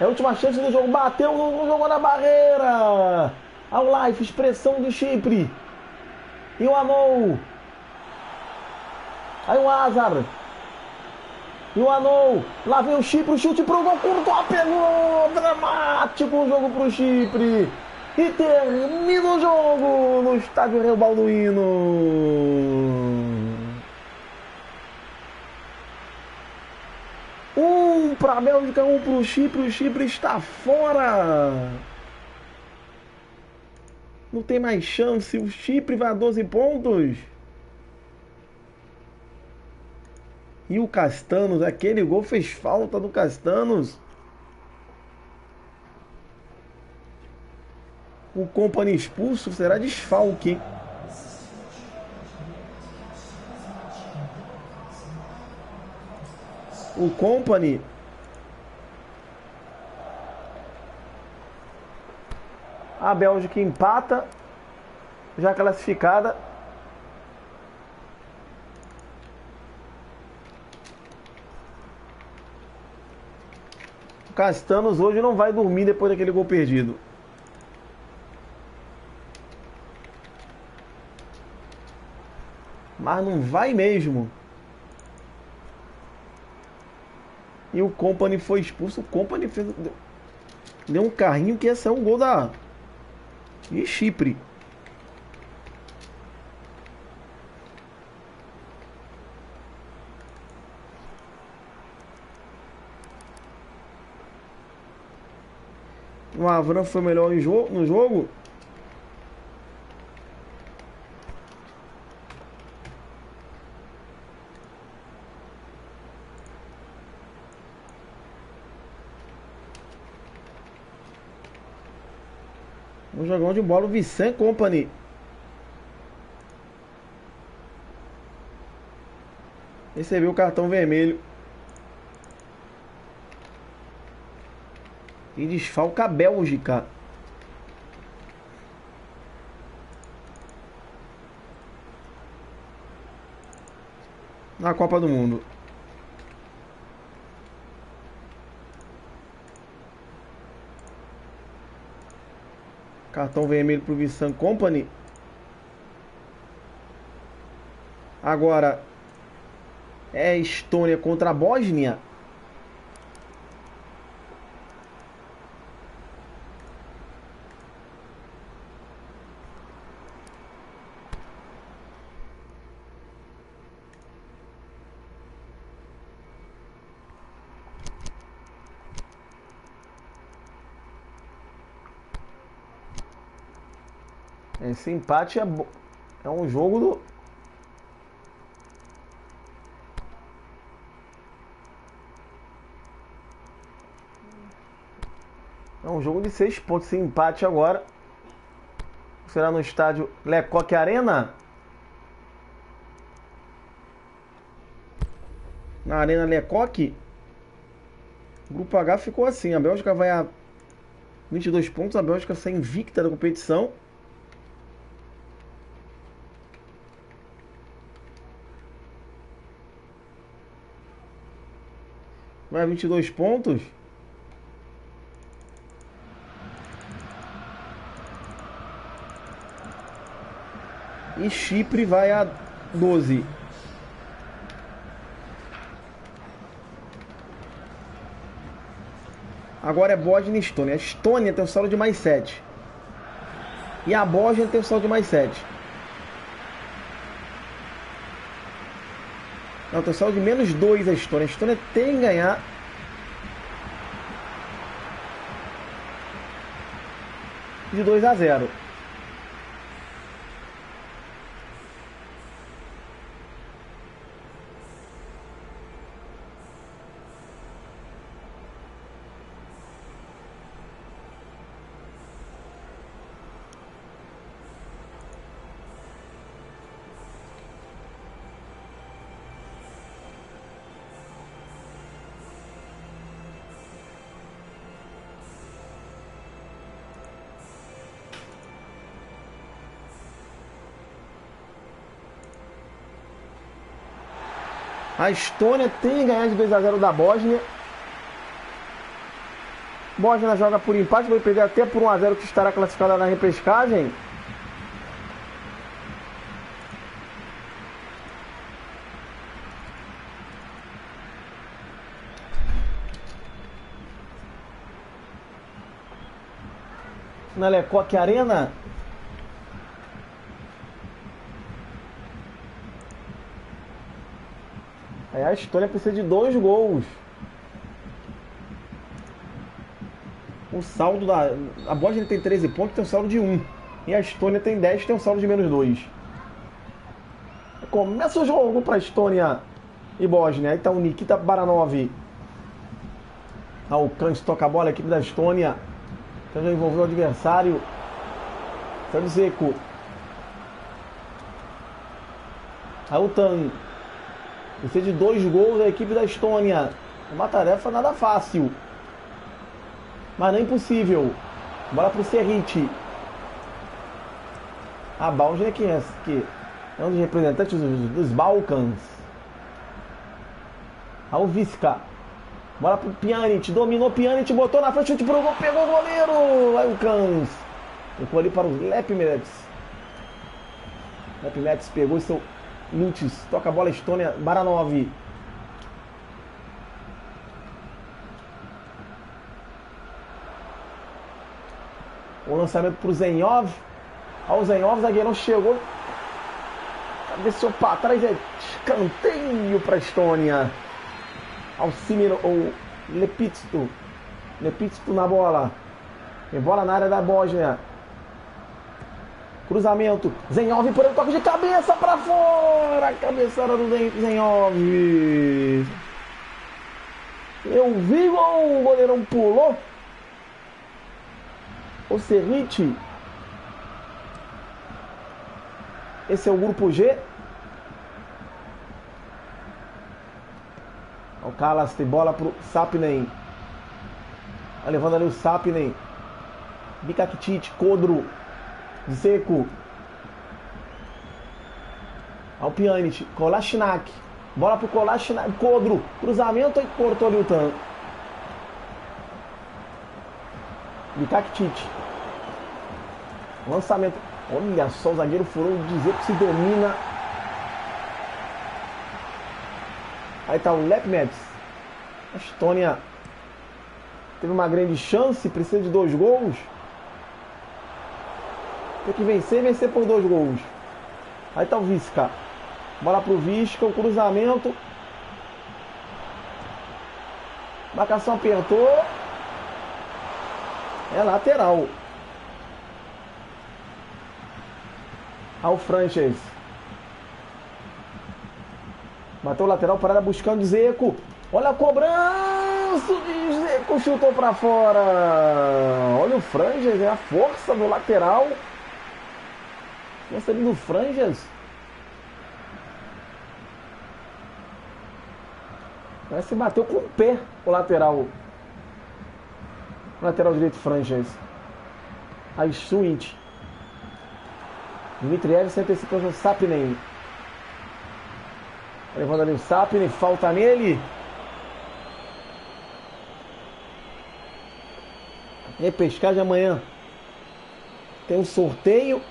É a última chance do jogo. Bateu, não jogou na barreira. Ao life, expressão do Chipre. E o Anou. Aí o Hazard. E o Anou. Lá vem o Chipre, o chute pro gol. Curto, pegou. Dramático o jogo pro Chipre. E termina o jogo no estádio Rio Balduino. 1 para a Bélgica, 1 para o Chipre. O Chipre está fora. Não tem mais chance. O Chipre vai a 12 pontos. E o Castanos, aquele gol fez falta do Castanos. O Company expulso, será desfalque. O Company a Bélgica empata, já classificada. O Castanos hoje não vai dormir depois daquele gol perdido. Mas não vai mesmo. E o Company foi expulso. O Company deu um carrinho que ia ser um gol da Chipre. O Avram foi melhor no jogo. Um jogão de bola, o Vicente Company. Recebeu o cartão vermelho. E desfalca a Bélgica. Na Copa do Mundo. Cartão vermelho pro Vicente Company. Agora é Estônia contra a Bósnia. Esse empate é um jogo do... É um jogo de 6 pontos. Esse empate agora será no estádio Lecoq Arena. Na Arena Lecoq. O grupo H ficou assim. A Bélgica vai a 22 pontos. A Bélgica sai invicta da competição. Vai a 22 pontos. E Chipre vai a 12. Agora é Bósnia e Estônia. A Estônia tem o saldo de mais 7. E a Bósnia tem o saldo de mais 7. Não, tem o saldo de menos 2 a Estônia. A Estônia tem que ganhar. De 2-0. A Estônia tem que ganhar de 2-0 da Bósnia. Bósnia joga por empate, vai perder até por 1-0, que estará classificada na repescagem. Na Lecoque Arena. Aí a Estônia precisa de 2 gols. O saldo da... A Bósnia tem 13 pontos, tem um saldo de 1. E a Estônia tem 10, tem um saldo de menos 2. Começa o jogo para a Estônia e Bósnia. Aí tá o Nikita Baranov. O Kans toca a bola, a equipe da Estônia. Então já envolveu o adversário. Zeco. Altan. Precisa de 2 gols da equipe da Estônia. Uma tarefa nada fácil, mas não é impossível. Bola pro Serrit. A Bósnia que é um dos representantes dos Balcãs. Ao Visca. Bola pro Pjanic. Dominou Pjanic, botou na frente, chute pro gol, pegou o goleiro. Aí o Kans. Ficou ali para o Lepmets. Lepmets pegou e seu Lutz. Toca a bola, Estônia. Baranov. O lançamento pro Zenhov. O Zenhov, zagueirão chegou. Cabeceou para trás. É escanteio para a Estônia. Alcimiro ou Lepitsto. Lepitsto na bola. Tem bola na área da Bósnia. Cruzamento. Zenhov por um toque de cabeça para fora. Cabeçada do Zenhov. Eu vi gol. O goleirão pulou. O Serrit. Esse é o grupo G. O Kalas tem bola pro Sapinen. Tá levando ali o Sapinen. Bikakitic, Kodro. Zeco. Ao Pjanic. Kolasinac. Bola pro Kolasinac. Kodro. Cruzamento e cortou ali o Tan. Bikakitic. Lançamento. Olha só, o zagueiro furou. Dizer que se domina. Aí tá o Lepmets. A Estônia teve uma grande chance. Precisa de 2 gols. Tem que vencer e vencer por 2 gols. Aí tá o Visca. Bola pro Visca. O cruzamento. Marcação apertou. É lateral. Ao Franches. Bateu o lateral, parada buscando Zeco. Olha a cobrança de Zeco, chutou pra fora. Olha o Franges, é a força do lateral. Força ali do Franges. Parece que bateu com o pé o lateral. Lateral direito, Franges. Aí Swint. Dmitriev se antecipou no Sapinen. Levando ali o Sapinen, falta nele. Repescagem amanhã. Tem um sorteio.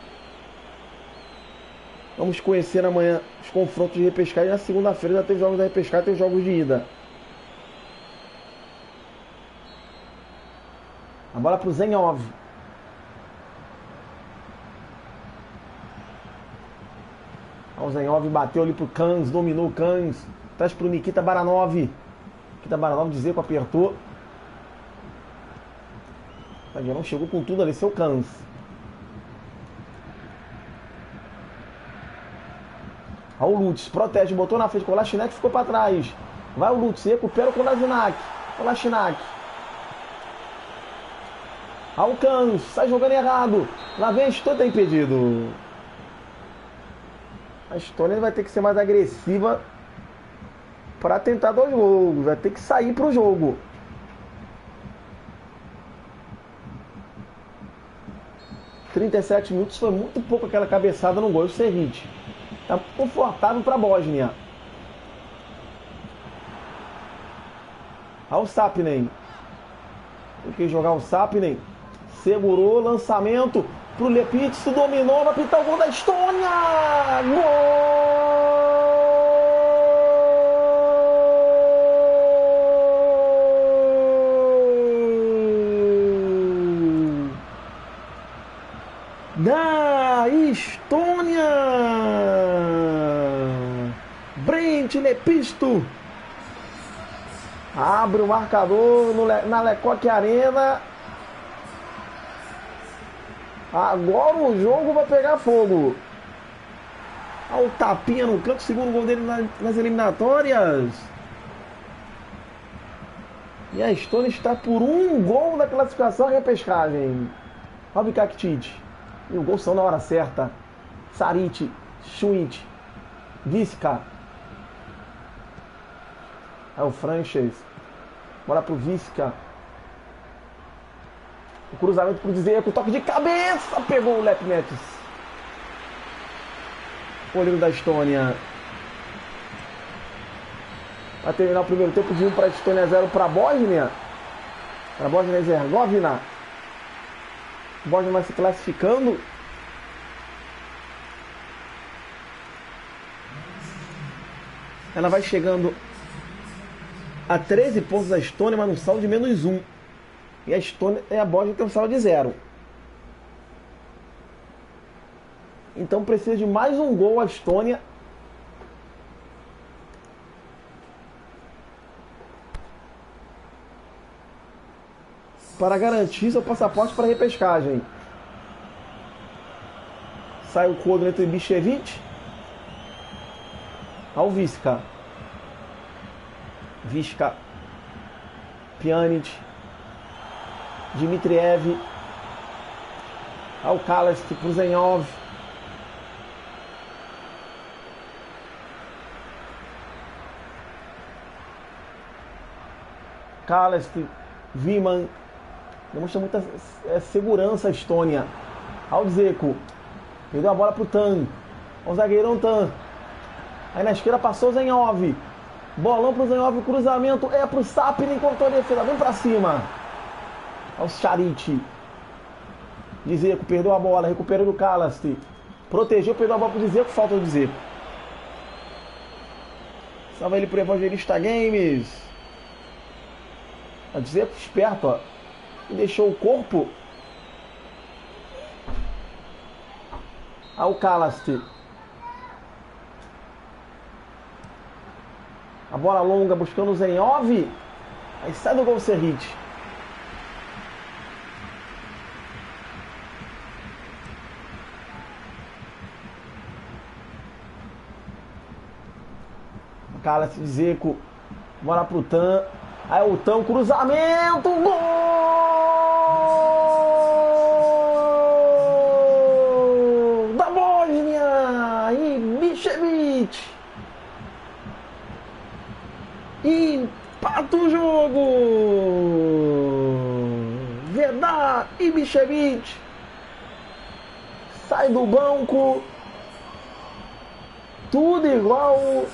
Vamos conhecer amanhã os confrontos de repescagem. Na segunda-feira já tem jogos da repescagem, tem jogos de ida. A bola pro Zenhov. O Zenhov bateu ali pro Kans, dominou o Kans. Traz pro Nikita Baranov. Nikita Baranov de Zeco apertou. O zagueirão chegou com tudo ali, seu Kans. O Lutz, protege, botou na frente, o Kolasinac ficou para trás. Vai o Lutz, recupera o Kolasinac. O Kans, sai jogando errado. Lá vem a Estônia, tá impedido. A Estônia vai ter que ser mais agressiva para tentar 2 gols. Vai ter que sair para o jogo. (37 minutos) foi muito pouco aquela cabeçada no gol. O Serrit tá confortável para a Bósnia. Ao Sapinen. Tem que jogar o Sapinen. Segurou, lançamento pro Lepitz, dominou, vai pintar o gol da Estônia! Gol! Da Estônia! Brent Lepisto abre o marcador na Lecoque Arena. Agora o jogo vai pegar fogo. Olha o tapinha no canto, segundo gol dele nas eliminatórias. E a Estônia está por um gol da classificação à repescagem. Olha o Kaktic. E o gol são na hora certa. Saric, Schwint, Visca. É o Franches. Bola pro Visca. O cruzamento pro Dzeko, toque de cabeça. Pegou o Lepnetis. Goleiro da Estônia. Vai terminar o primeiro tempo de 1 para a Estônia, 0 para a Bósnia. Para a Bósnia e Herzegovina. A Bósnia vai se classificando. Ela vai chegando a 13 pontos da Estônia, mas num saldo de -1. E a Estônia e a Bósnia tem um saldo de 0. Então precisa de mais um gol a Estônia para garantir seu passaporte para a repescagem. Sai o quadro entre Bišević ao Visca. Visca, Pjanic, Dmitriev, ao Kalast pro Zenhov. Kalast, Viman. Demonstra muita segurança a Estônia. Ao Dzeko. Perdeu a bola pro Tan. O zagueirão Tan. Aí na esquerda passou o Zenhov. Bolão pro Zenhov, cruzamento é pro Sapinen, cortou a defesa, vem pra cima. Ao Saric. Dzeko perdeu a bola, recuperando o Kalast. Protegeu, perdeu a bola pro Dzeko, falta o Dzeko. Salva ele pro Evangelista Games. O Dzeko esperto, ó. E deixou o corpo ao Kalast. A bola longa buscando o Zenhov. Aí sai do gol Serrit. O Kalast, Dzeko. Bola pro Tan. Aí o Tan, cruzamento. Gol! Da Bósnia! E Bišević! Empata o jogo! Vedá e Bišević sai do banco. Tudo igual.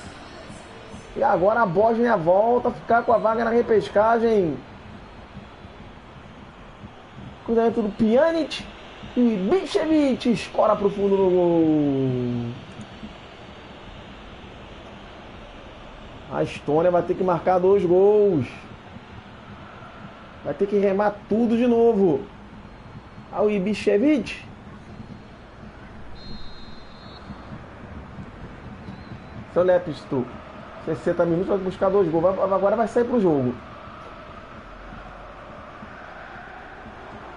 E agora a Bósnia volta a ficar com a vaga na repescagem. Cruzamento do Pjanic. E Bišević escora para o fundo do gol. A Estônia vai ter que marcar 2 gols. Vai ter que remar tudo de novo. Ao Bišević. Seu Lepisto. 60 minutos, vai buscar 2 gols. Agora vai sair pro jogo.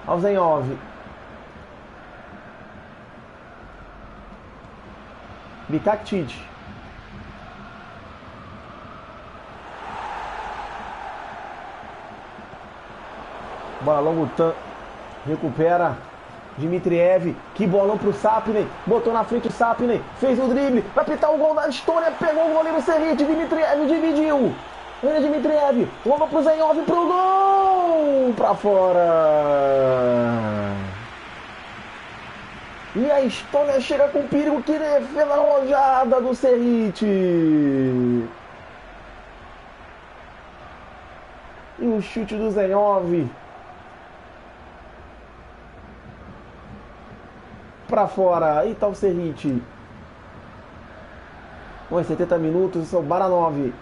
Ao Zenhov. Bikaktic. Bola longa, Tan recupera. Dmitriev, que bolão pro Sapinen, botou na frente o Sapinen, fez o drible, vai pitar o gol da Estônia, pegou o goleiro Serrit, Dmitriev dividiu. Ainda Dmitriev, rolou pro Zenhov, pro gol! Pra fora! E a Estônia chega com perigo, que defesa arrojada do Serrit. E o chute do 19. Pra fora. E tal Serrite. 70 minutos. São Baranov.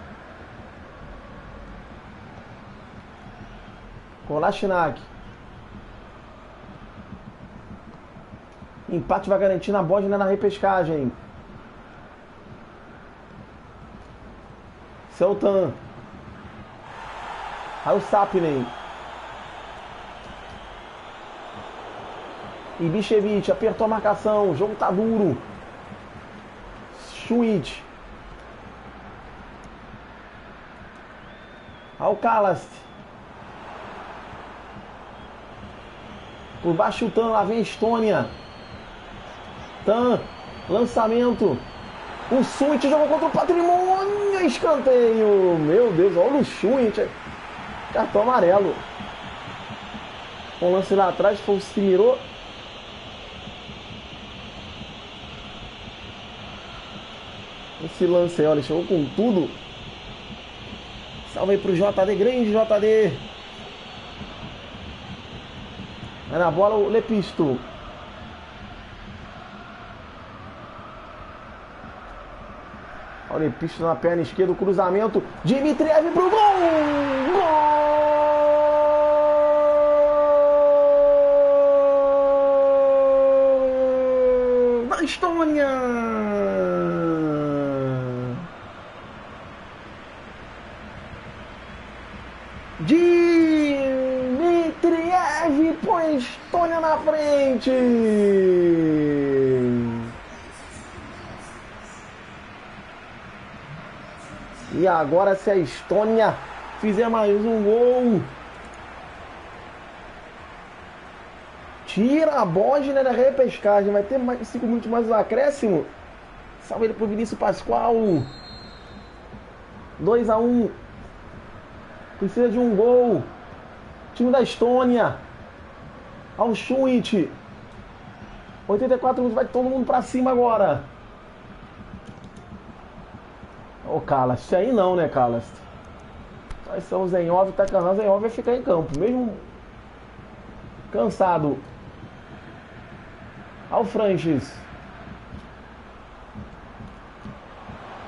Kolasinac. Empate vai garantir na Bósnia na repescagem. Seltan. Aí o Sapinen. E Bichevich apertou a marcação. O jogo tá duro. Schwitz. Aí o Kalast. Por baixo o Tan. Lá vem a Estônia. Tan. Lançamento. O Schwitz jogou contra o Patrimônio. Escanteio. Meu Deus, olha o Schwitz. Cartão amarelo. Um lance lá atrás. Foi o Ciro. Esse lance aí, olha, chegou com tudo. Salve aí pro JD, grande JD. Vai na bola o Lepisto. Olha o Lepisto na perna esquerda, o cruzamento. Dimitriev pro gol! Gol! Da Estônia! Dimitriev põe a Estônia na frente. E agora, se a Estônia fizer mais um gol, tira a Bósnia da repescagem. Vai ter mais 5 minutos mais o acréscimo. Salve ele pro Vinícius Pascoal. 2-1. Precisa de um gol. Time da Estônia. Ao Schwitz. 84 minutos. Vai todo mundo pra cima agora. Ô, Kalast. Aí não, né, Kalast? Vai ser o Zenhov. Tá cansado. O Zenhov vai ficar em campo. Mesmo cansado. Ao Franches.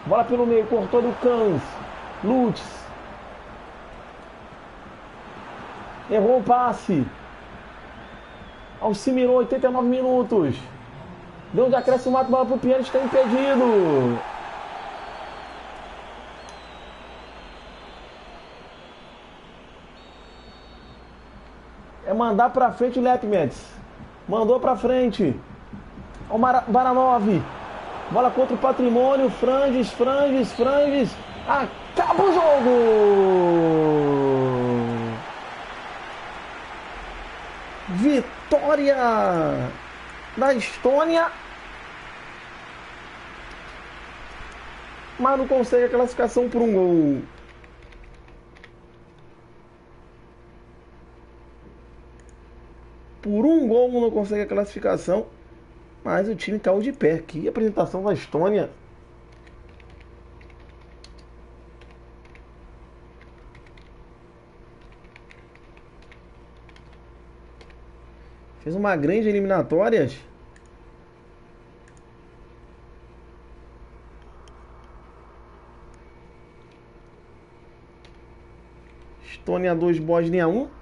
Bola pelo meio. Cortou do Cans. Lutz. Errou o passe. Alcimiro, 89 minutos. Deu de acréscimo, mata a bola pro Piano, está impedido. É mandar pra frente o Lepmets. Mandou pra frente. O Baranov. Bola contra o Patrimônio. Franges. Acaba o jogo. Vitória da Estônia, mas não consegue a classificação por um gol. Por um gol não consegue a classificação, mas o time caiu de pé. Que apresentação da Estônia. Fez uma grande eliminatórias. Estônia 2, Bósnia 1.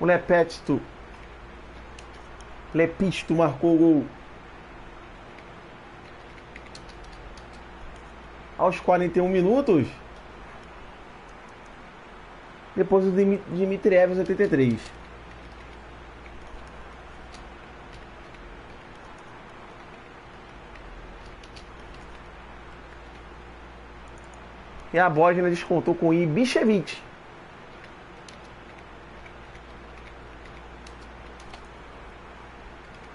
O Lepisto marcou o gol aos 41 minutos. Depois o Dimitriev aos 83. E a Bósnia descontou com o Ibišević.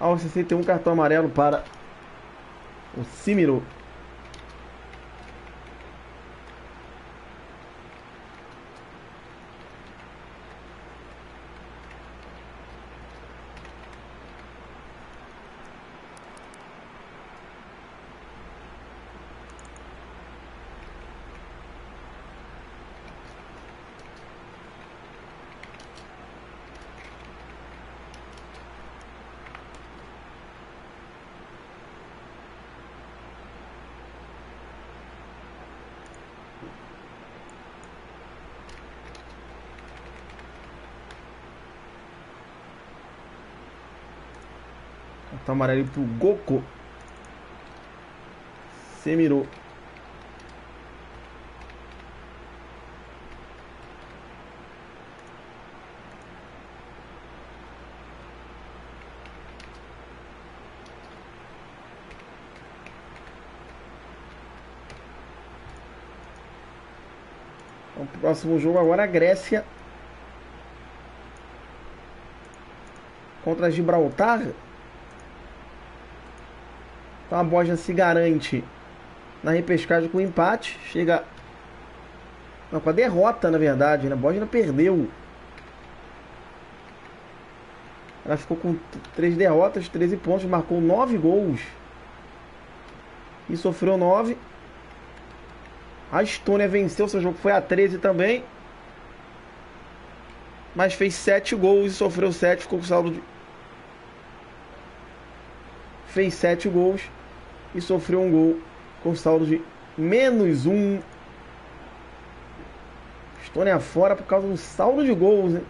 Aos 61, cartão amarelo para o Simiro. Cartão amarelo pro Goku. Semiro. O próximo jogo agora é a Grécia contra Gibraltar. Então a Bósnia se garante na repescagem com empate. Chega... Não, com a derrota, na verdade, né? A Bósnia perdeu. Ela ficou com 3 derrotas, 13 pontos, marcou 9 gols e sofreu 9. A Estônia venceu seu jogo, foi a 13 também, mas fez 7 gols e sofreu 7, ficou com saldo de... Fez 7 gols e sofreu 1 gol, com saldo de -1. Estônia fora por causa do saldo de gols, hein?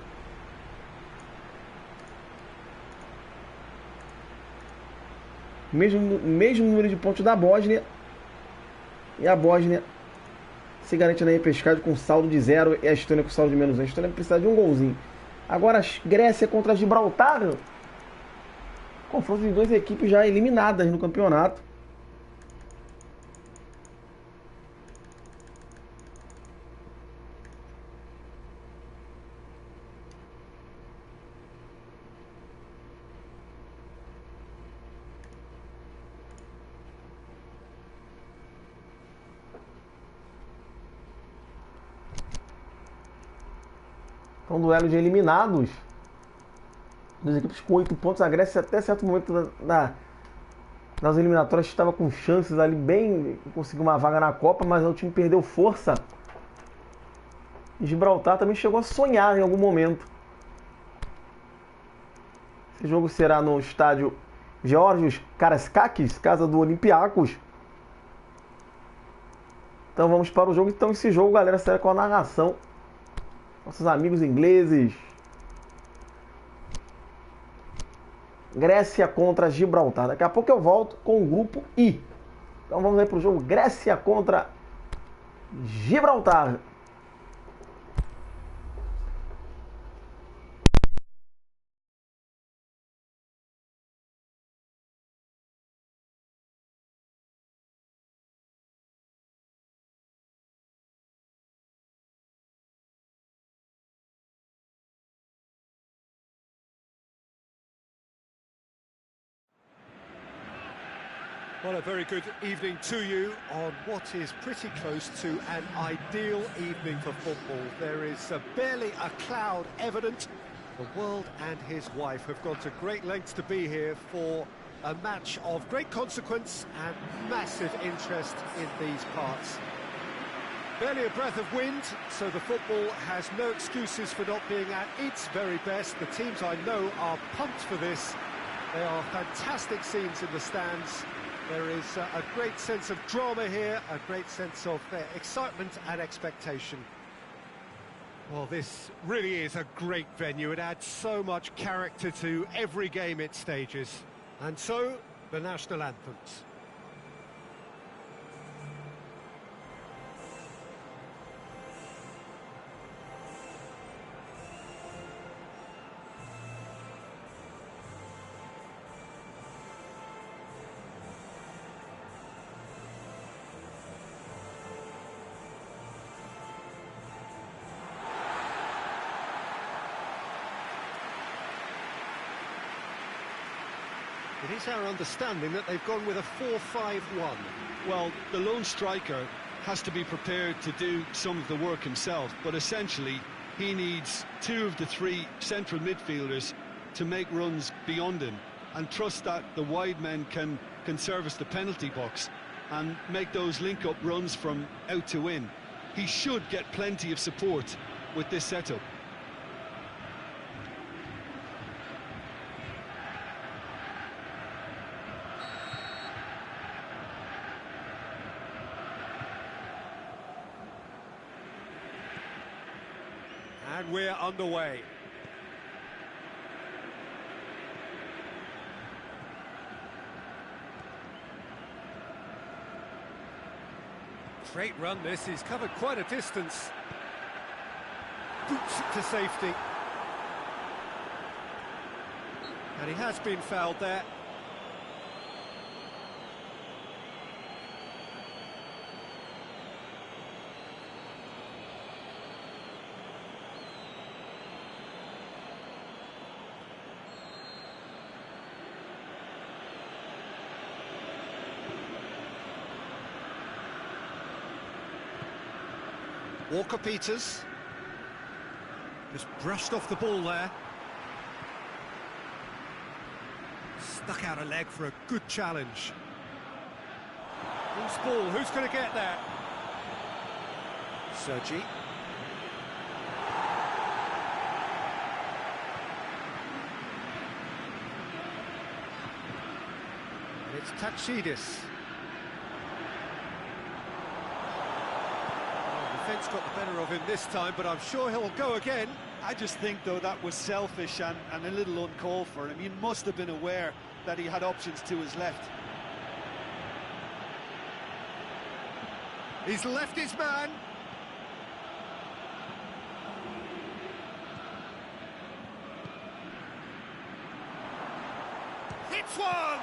Mesmo número de pontos da Bósnia. E a Bósnia se garante na repescagem com saldo de 0 e a Estônia com saldo de -1. A Estônia precisa de um golzinho. Agora a Grécia contra a Gibraltar. Confronto de 2 equipes já eliminadas no campeonato. Então, duelo de eliminados. 2 equipes com 8 pontos. A Grécia até certo momento nas eliminatórias estava com chances ali bem de conseguir uma vaga na Copa, mas o time perdeu força. E Gibraltar também chegou a sonhar em algum momento. Esse jogo será no estádio Geórgios Karaskakis, casa do Olympiacos. Então vamos para o jogo. Então esse jogo, galera, será com a narração. Nossos amigos ingleses. Grécia contra Gibraltar. Daqui a pouco eu volto com o grupo I. Então vamos aí para o jogo Grécia contra Gibraltar. Well, a very good evening to you on what is pretty close to an ideal evening for football. There is barely a cloud evident. The world and his wife have gone to great lengths to be here for a match of great consequence and massive interest in these parts. Barely a breath of wind, so the football has no excuses for not being at its very best. The teams I know are pumped for this. They are fantastic scenes in the stands. There is a great sense of drama here, a great sense of excitement and expectation. Well, this really is a great venue. It adds so much character to every game it stages. And so, the national anthems. It is our understanding that they've gone with a 4-5-1. Well, the lone striker has to be prepared to do some of the work himself, but essentially he needs 2 of the 3 central midfielders to make runs beyond him and trust that the wide men can service the penalty box and make those link-up runs from out to in. He should get plenty of support with this setup. And we're underway. Great run this, he's covered quite a distance. Boots it to safety. And he has been fouled there. Walker-Peters. Just brushed off the ball there. Stuck out a leg for a good challenge. Loose ball, who's going to get that? Seja. And it's Taxidis. Defence got the better of him this time, but I'm sure he'll go again. I just think, though, that was selfish and a little uncalled for him. He must have been aware that he had options to his left. He's left his man. Hits one!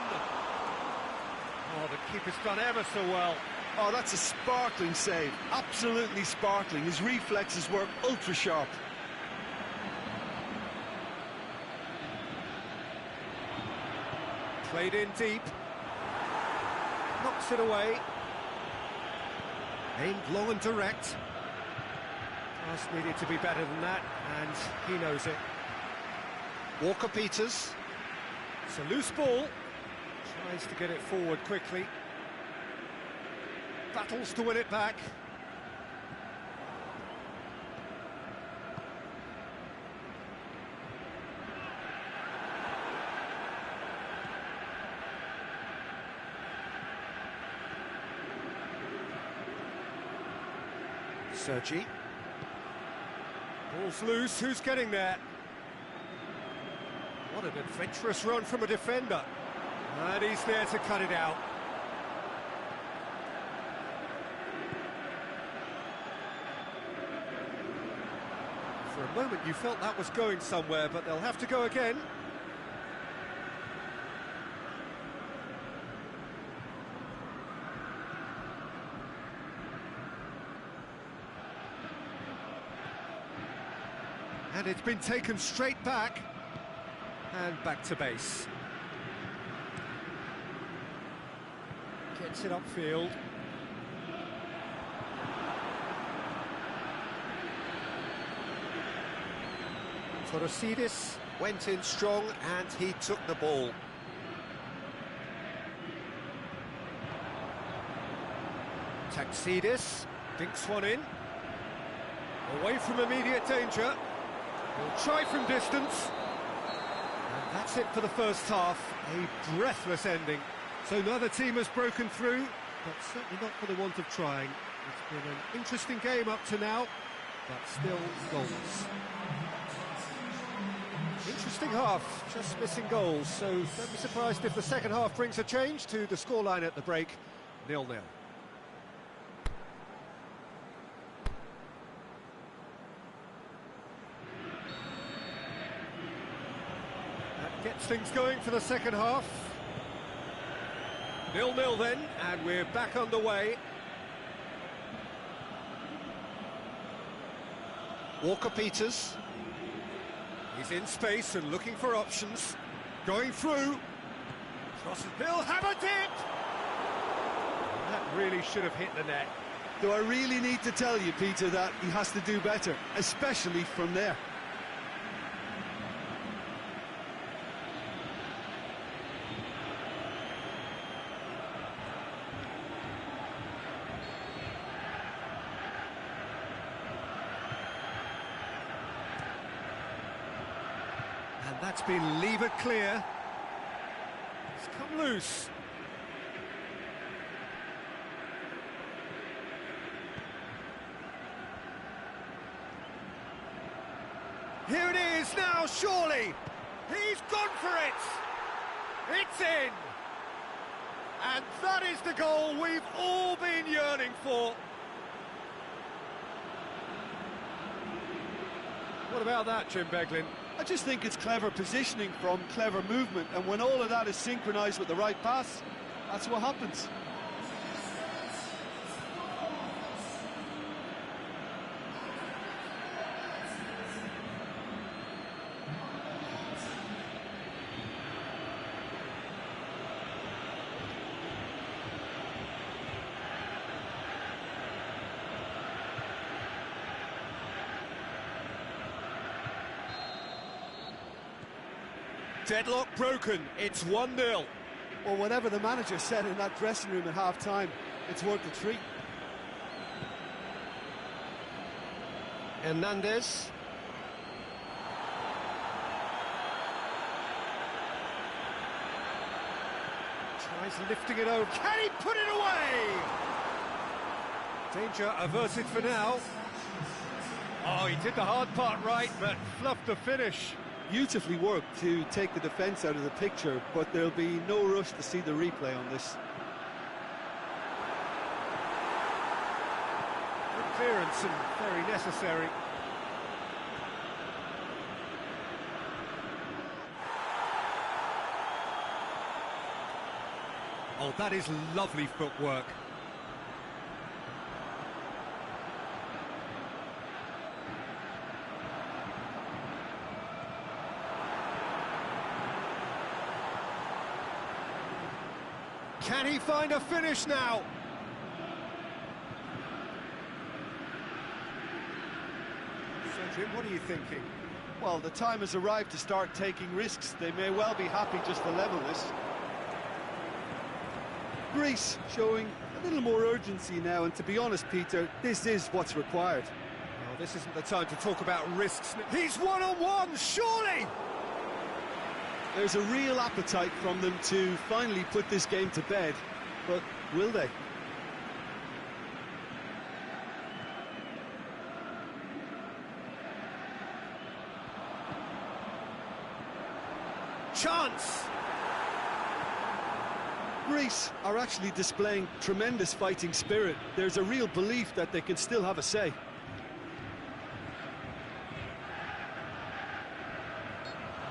Oh, the keeper's done ever so well. Oh, that's a sparkling save. Absolutely sparkling. His reflexes were ultra sharp. Played in deep. Knocks it away. Aimed long and direct. Pass needed to be better than that, and he knows it. Walker-Peters. It's a loose ball. Tries to get it forward quickly. Battles to win it back. Seja. Ball's loose, who's getting there? What an adventurous run from a defender. And he's there to cut it out. For a moment you felt that was going somewhere, but they'll have to go again. And it's been taken straight back. And back to base. Gets it upfield. Taxidis went in strong and he took the ball. Taxidis dinks one in. Away from immediate danger. He'll try from distance. And that's it for the first half. A breathless ending. So neither team has broken through, but certainly not for the want of trying. It's been an interesting game up to now, but still goals. Interesting half, just missing goals, so don't be surprised if the second half brings a change to the scoreline at the break, 0-0. That gets things going for the second half. 0-0 then, and we're back underway. Walker-Peters. He's in space and looking for options. Going through. Crosses Bill, hammered it! That really should have hit the net. Do I really need to tell you, Peter, that he has to do better, especially from there? And that's been levered clear. It's come loose. Here it is now, surely. He's gone for it. It's in. And that is the goal we've all been yearning for. What about that, Jim Beglin? I just think it's clever positioning from clever movement, and when all of that is synchronised with the right pass, that's what happens. Deadlock broken, it's 1-0. Well, whatever the manager said in that dressing room at half-time, it's worth the treat. Hernandez. Tries lifting it over. Can he put it away? Danger averted for now. Oh, he did the hard part right, but fluffed the finish. Beautifully worked to take the defence out of the picture, but there'll be no rush to see the replay on this. Good clearance and very necessary. Oh, that is lovely footwork. Can he find a finish now? So, Jim, what are you thinking? Well, the time has arrived to start taking risks. They may well be happy just to level this. Greece showing a little more urgency now, and to be honest, Peter, this is what's required. Well, this isn't the time to talk about risks. He's one-on-one, surely! There's a real appetite from them to finally put this game to bed, but will they? Chance! Greece are actually displaying tremendous fighting spirit. There's a real belief that they can still have a say.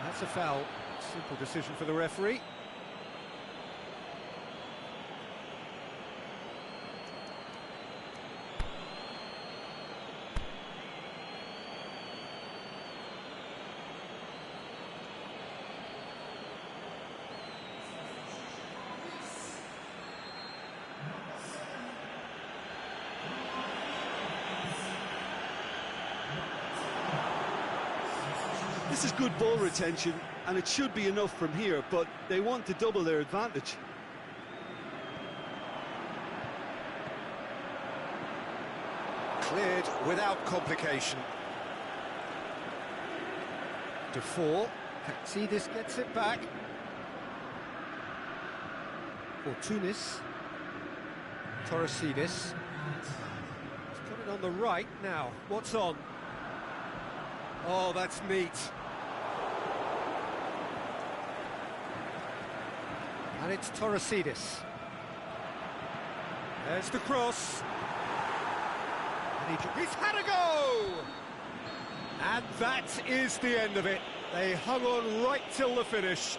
That's a foul. Simple decision for the referee. This is good ball retention, and it should be enough from here, but they want to double their advantage. Cleared without complication. Defour. See, this gets it back. Fortunis. Torresidis. He's got it on the right now. What's on? Oh, that's neat. And it's Torresidis. There's the cross. And he's had a go! And that is the end of it. They hung on right till the finish.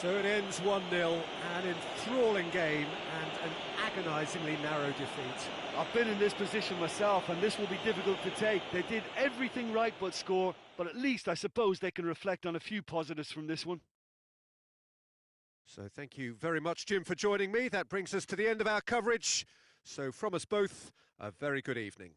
So it ends 1-0, an enthralling game and an agonisingly narrow defeat. I've been in this position myself, and this will be difficult to take. They did everything right but score, but at least I suppose they can reflect on a few positives from this one. So thank you very much, Jim, for joining me. That brings us to the end of our coverage. So from us both, a very good evening.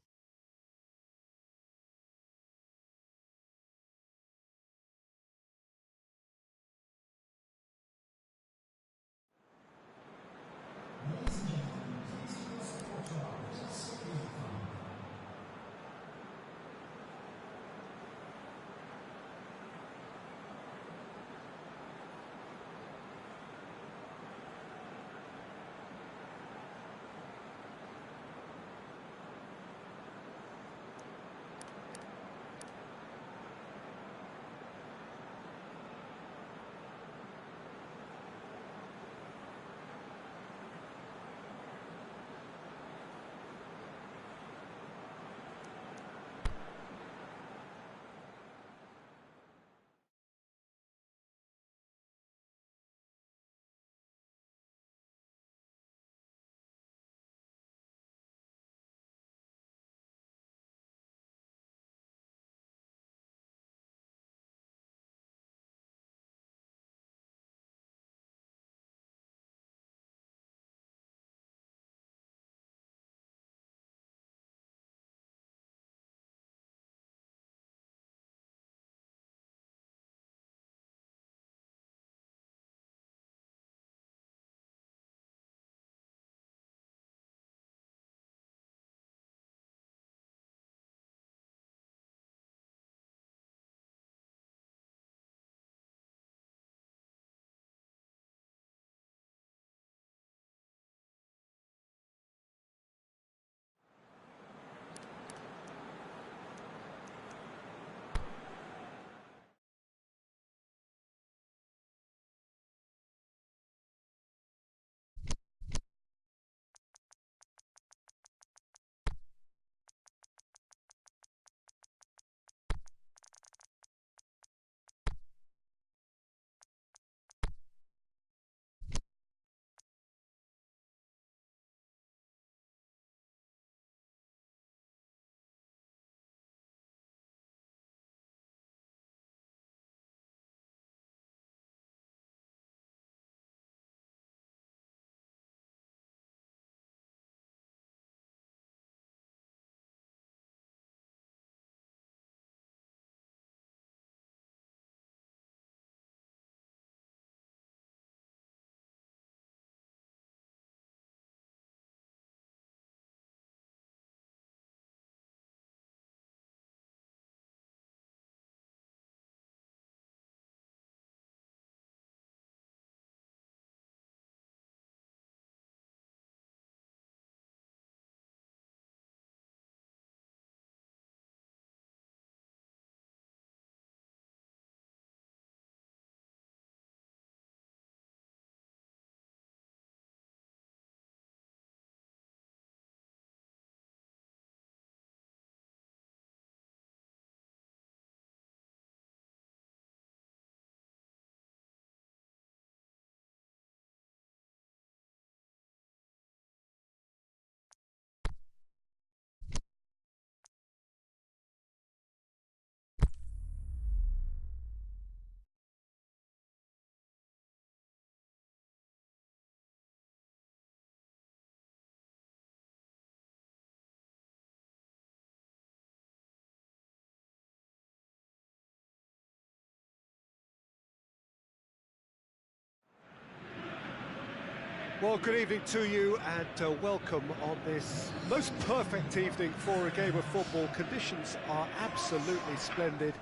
Well, good evening to you and welcome on this most perfect evening for a game of football. Conditions are absolutely splendid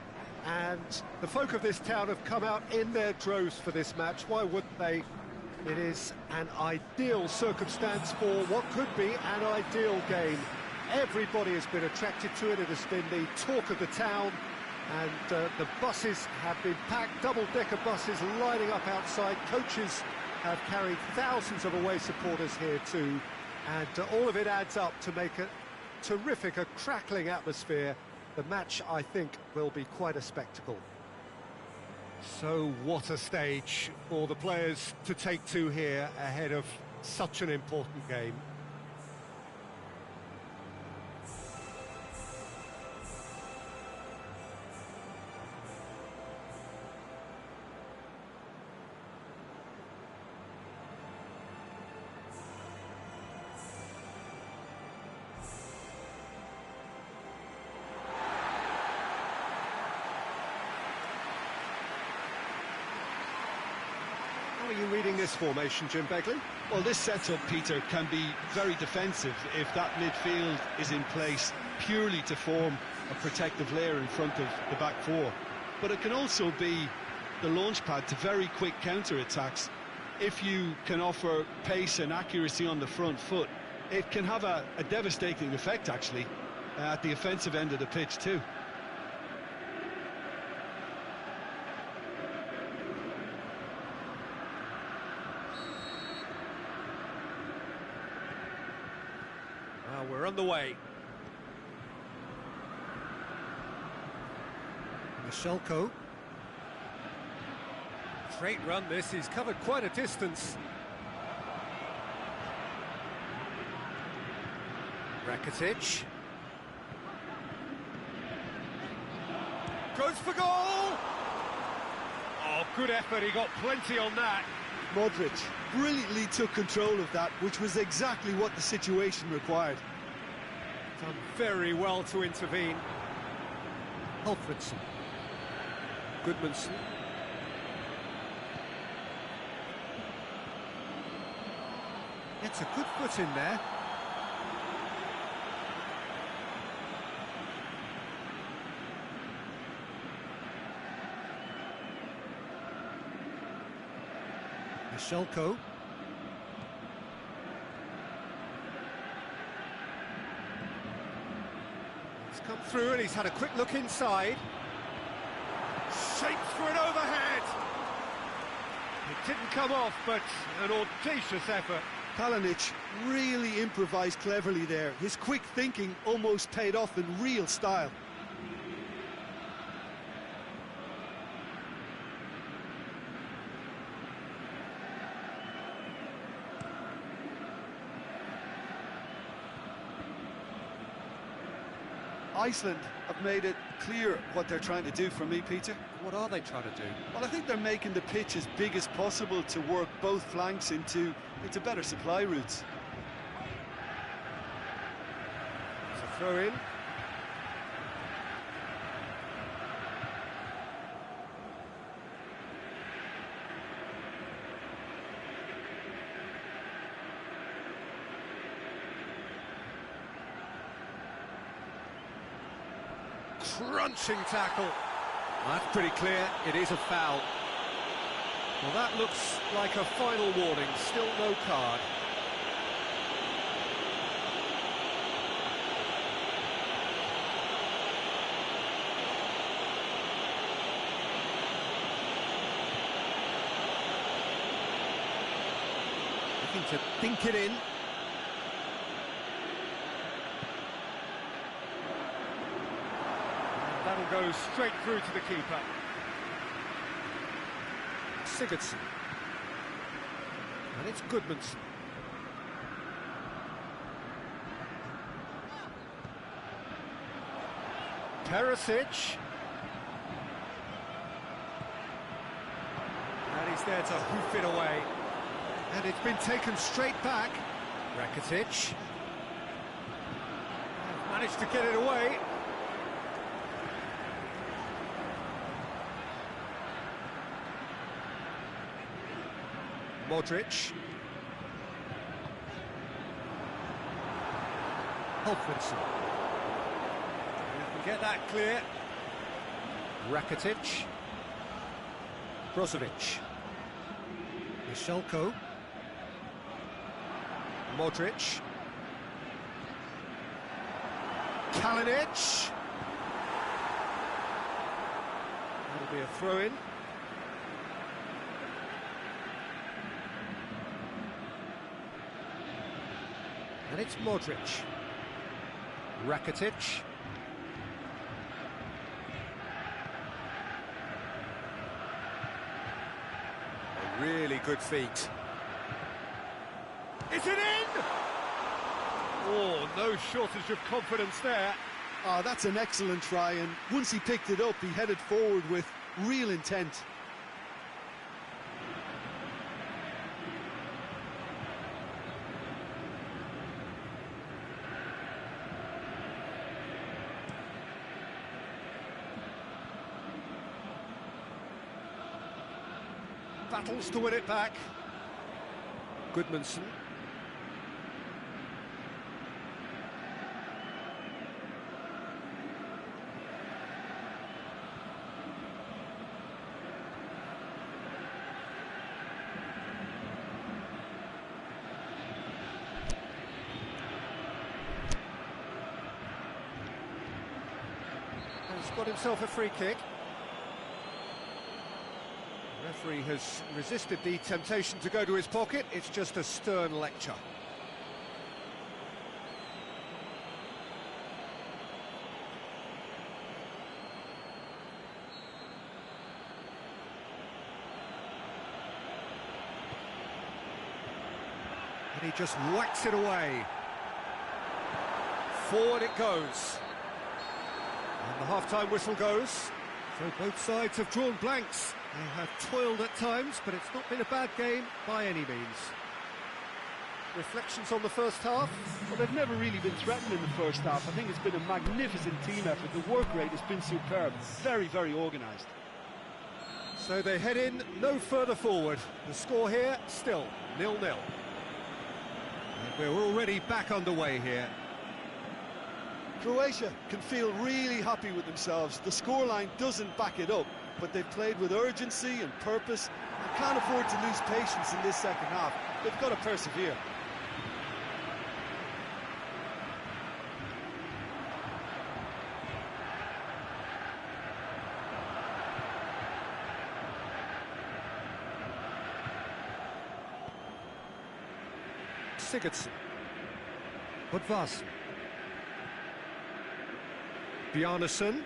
and the folk of this town have come out in their droves for this match. Why wouldn't they? It is an ideal circumstance for what could be an ideal game. Everybody has been attracted to it. It has been the talk of the town and the buses have been packed, double-decker buses lining up outside. Coaches have carried thousands of away supporters here too, and all of it adds up to make a terrific, a crackling atmosphere. The match, I think, will be quite a spectacle. So what a stage for the players to take to here ahead of such an important game. How are you reading this formation, Jim Begley? Well, this setup, Peter, can be very defensive if that midfield is in place purely to form a protective layer in front of the back four. But it can also be the launch pad to very quick counter-attacks. If you can offer pace and accuracy on the front foot, it can have a devastating effect, actually, at the offensive end of the pitch, too. Well, we're on the way. Michelko. Great run this, he's covered quite a distance. Rakitic. Goes for goal! Oh, good effort, he got plenty on that. Modric brilliantly took control of that, which was exactly what the situation required. Done very well to intervene. Alfredson. Goodmanson. Gets a good foot in there. Michelko. He's come through and he's had a quick look inside. Shapes for an overhead. It didn't come off, but an audacious effort. Kalinic really improvised cleverly there. His quick thinking almost paid off in real style. Iceland have made it clear what they're trying to do for me, Peter. What are they trying to do? Well, I think they're making the pitch as big as possible to work both flanks into better supply routes. It's a throw in. Crunching tackle. That's pretty clear, it is a foul. Well, that looks like a final warning, still no card. Looking to think it in. That'll go straight through to the keeper. Sigurdsson. And it's Goodmanson. Perisic. And he's there to hoof it away. And it's been taken straight back. Rakitic. Managed to get it away. Modric. Alfredson. You can get that clear. Rakitic. Brozovic. Michelko. Modric. Kalinic. That'll be a throw-in. And it's Modric. Rakitic. A really good feat. Is it in? Oh, no shortage of confidence there. Oh, that's an excellent try, and once he picked it up, he headed forward with real intent. battles to win it back. Goodmanson. He's got himself a free kick. The referee has resisted the temptation to go to his pocket. It's just a stern lecture. And he just whacks it away. Forward it goes. And the half-time whistle goes. So both sides have drawn blanks. They have toiled at times, but it's not been a bad game by any means. Reflections on the first half? Well, they've never really been threatened in the first half. I think it's been a magnificent team effort. The work rate has been superb. Very, very organised. So they head in no further forward. The score here, still 0-0. And we're already back underway here. Croatia can feel really happy with themselves. The scoreline doesn't back it up, but they've played with urgency and purpose and can't afford to lose patience in this second half. They've got to persevere. Sigurdsson. Budvarsson. Bjarnason.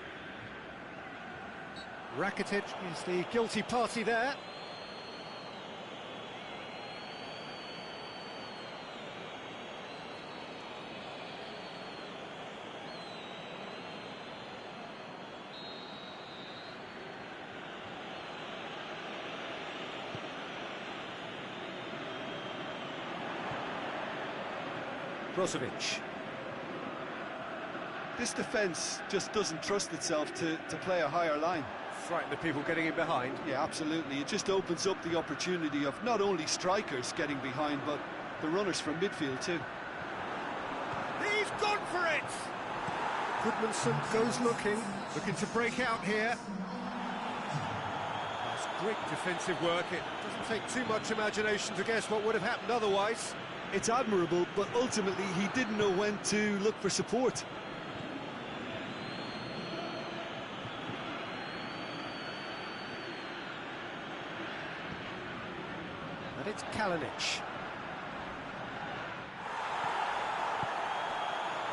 Rakitic is the guilty party there. Brozovic. This defence just doesn't trust itself to play a higher line. Frighten the people getting in behind. Yeah, absolutely. It just opens up the opportunity of not only strikers getting behind, but the runners from midfield too. He's gone for it! Goodmanson goes looking to break out here. That's great defensive work. It doesn't take too much imagination to guess what would have happened otherwise. It's admirable, but ultimately he didn't know when to look for support. And it's Kalinic.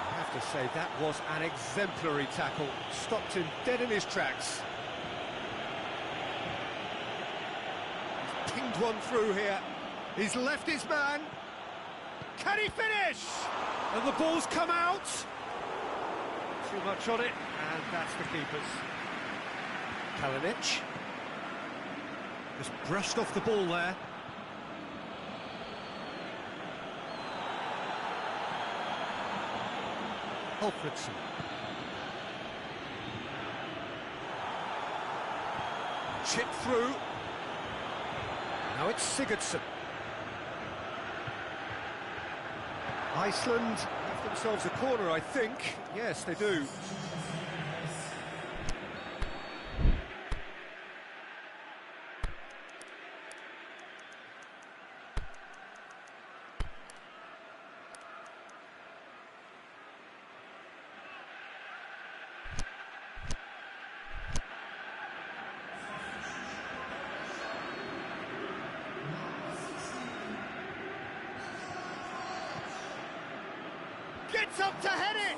I have to say, that was an exemplary tackle. Stopped him dead in his tracks. He's pinged one through here. He's left his man. Can he finish? And the ball's come out. Too much on it, and that's the keeper's. Kalinic. Just brushed off the ball there. Alfredson. Chip through. Now it's Sigurdsson. Iceland have themselves a corner, I think. Yes, they do. Gets up to head it!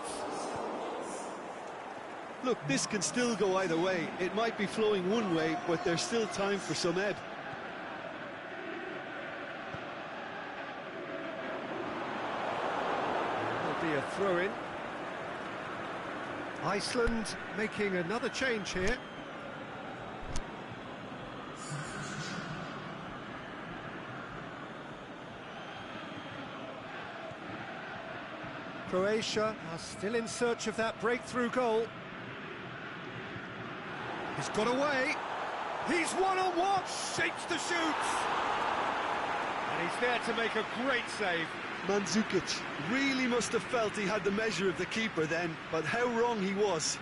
Look, this can still go either way. It might be flowing one way, but there's still time for some ebb. There'll be a throw-in. Iceland making another change here. Croatia are still in search of that breakthrough goal. He's got away. He's one-on-one. Shapes to shoot! And he's there to make a great save. Mandzukic really must have felt he had the measure of the keeper then, but how wrong he was.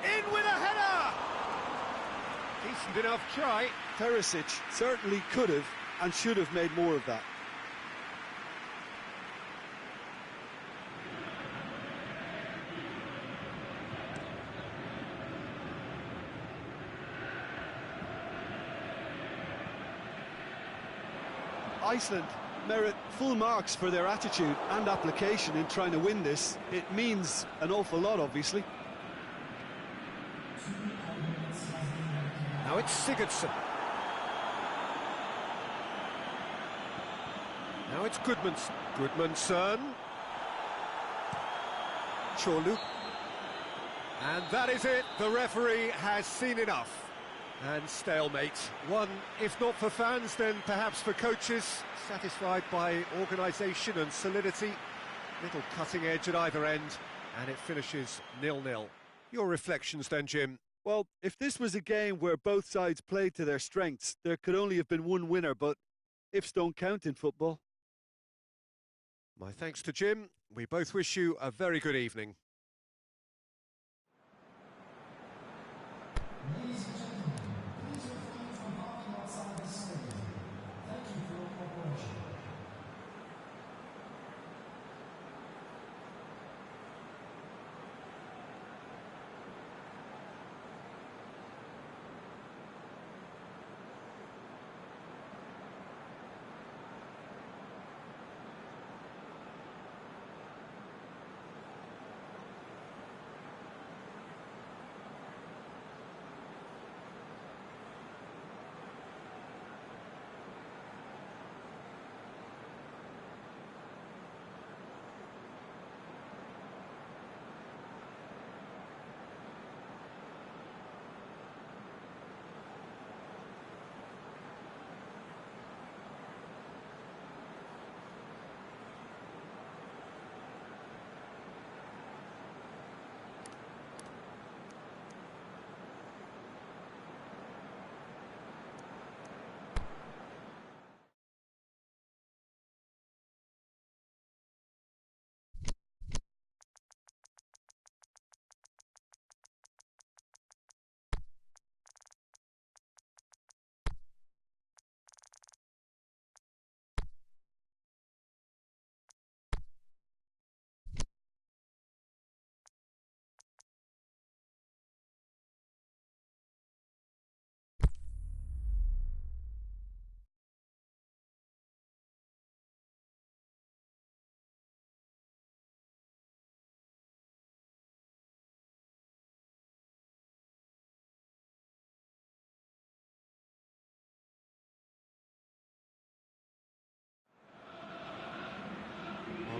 In with a header! Decent enough try. Perisic certainly could have and should have made more of that. Iceland merit full marks for their attitude and application in trying to win this. It means an awful lot, obviously. Now it's Sigurdsson. Now it's Gudmundsson. Chorlu. And that is it. The referee has seen enough. And stalemate. One, if not for fans, then perhaps for coaches. Satisfied by organisation and solidity. Little cutting edge at either end. And it finishes 0-0. Your reflections then, Jim? Well, if this was a game where both sides played to their strengths, there could only have been one winner, but ifs don't count in football. My thanks to Jim. We both wish you a very good evening.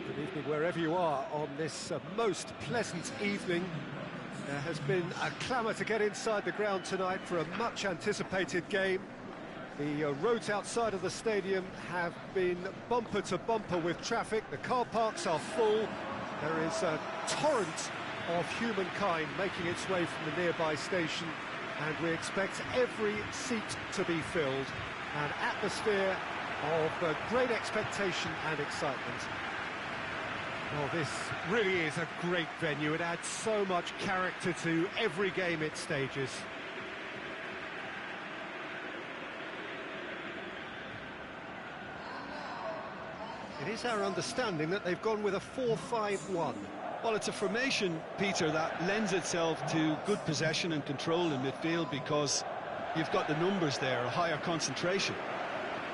Good evening wherever you are on this most pleasant evening. There has been a clamour to get inside the ground tonight for a much anticipated game. The roads outside of the stadium have been bumper to bumper with traffic. The car parks are full. There is a torrent of humankind making its way from the nearby station, and we expect every seat to be filled. An atmosphere of great expectation and excitement. Well, this really is a great venue. It adds so much character to every game it stages. It is our understanding that they've gone with a 4-5-1. Well, it's a formation, Peter, that lends itself to good possession and control in midfield because you've got the numbers there, a higher concentration.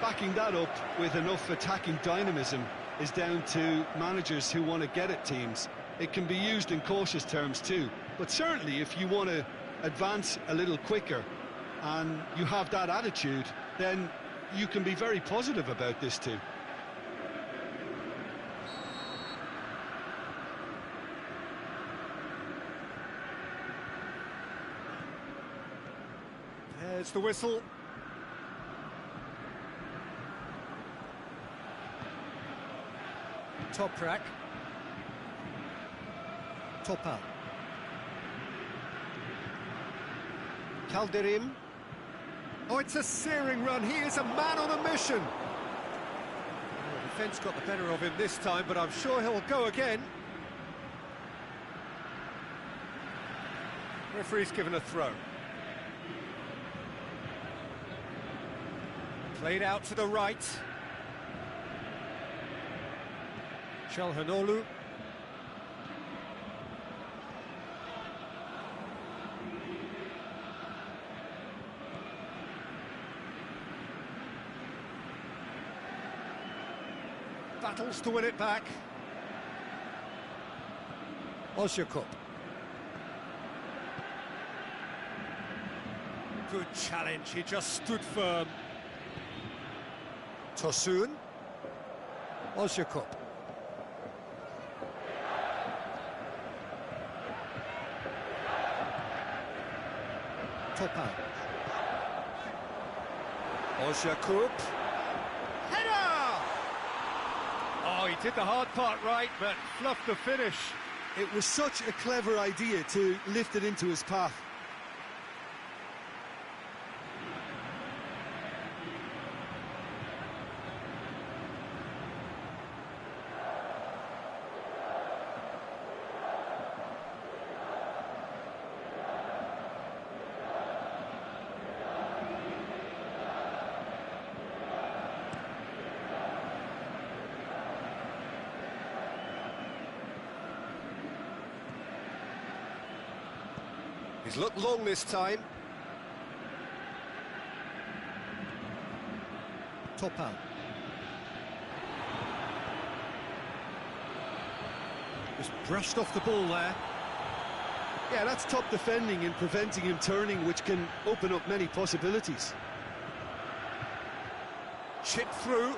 Backing that up with enough attacking dynamism is down to managers who want to get at teams. It can be used in cautious terms too, but certainly if you want to advance a little quicker and you have that attitude, then you can be very positive about this too. There's the whistle. Toprak. Topal. Calderim. Oh, it's a searing run. He is a man on a mission. Well, the defence got the better of him this time, but I'm sure he'll go again. Referee's given a throw. Played out to the right. Çalhanoğlu. Battles to win it back. Ozyakup. Good challenge, he just stood firm. Tosun. Ozyakup. Topal. Ozyakup. Header! Oh, he did the hard part right, but fluffed the finish. It was such a clever idea to lift it into his path. He's looked long this time. Topal. Just brushed off the ball there. Yeah, that's top defending and preventing him turning, which can open up many possibilities. Chip through.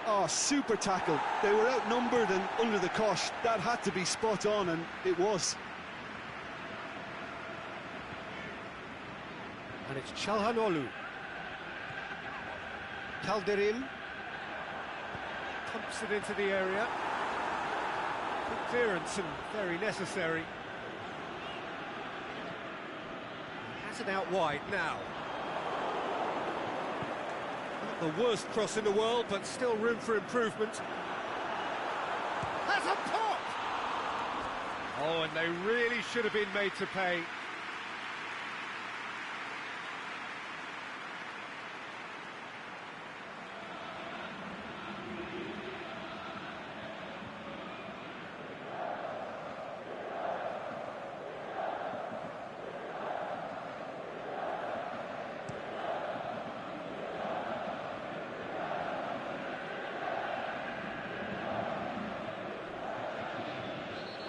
Oh, super tackle. They were outnumbered and under the cosh. That had to be spot on, and it was. And it's Çalhanoğlu. Calderim. Pumps it into the area. Good clearance and very necessary. Has it out wide now. Not the worst cross in the world, but still room for improvement. Has a pop! Oh, and they really should have been made to pay.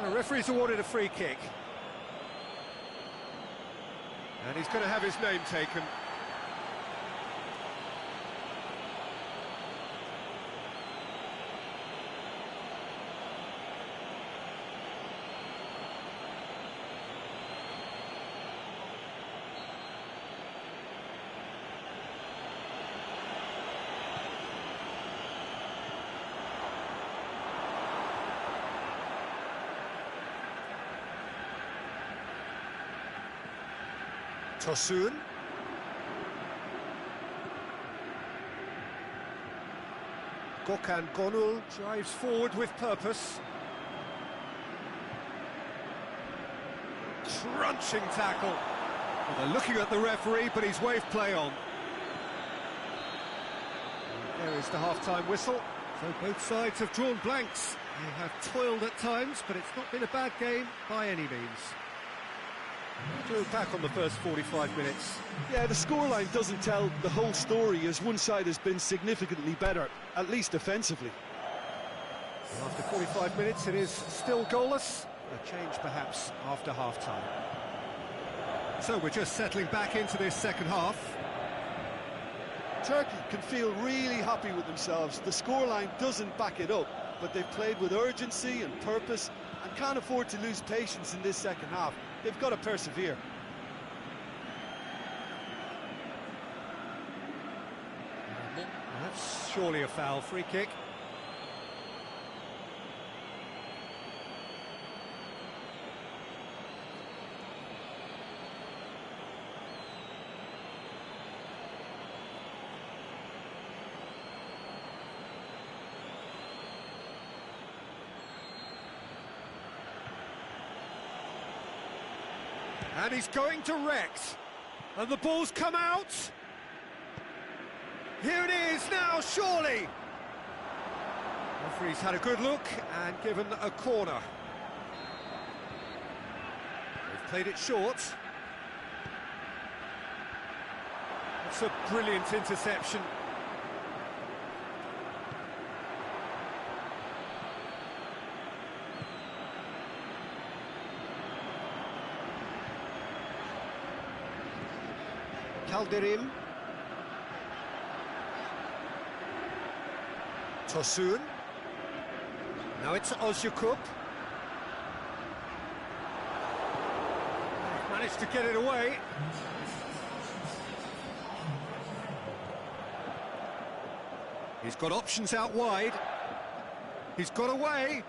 The referee's awarded a free kick. And he's going to have his name taken. Tosun. Gökhan Gönül drives forward with purpose. Crunching tackle. Well, they're looking at the referee, but he's waved play on. There is the half-time whistle. So both sides have drawn blanks. They have toiled at times, but it's not been a bad game by any means. Drew back on the first 45 minutes. Yeah, the scoreline doesn't tell the whole story, as one side has been significantly better, at least offensively. After 45 minutes, it is still goalless. A change, perhaps, after half-time. So we're just settling back into this second half. Turkey can feel really happy with themselves. The scoreline doesn't back it up, but they've played with urgency and purpose, and can't afford to lose patience in this second half. They've got to persevere. That's surely a foul. Free kick. And he's going direct. And the ball's come out. Here it is now, surely. Referee's had a good look and given a corner. They've played it short. It's a brilliant interception. Calderim. Tosun. Now it's Ozyakup. Managed to get it away. He's got options out wide. He's got away.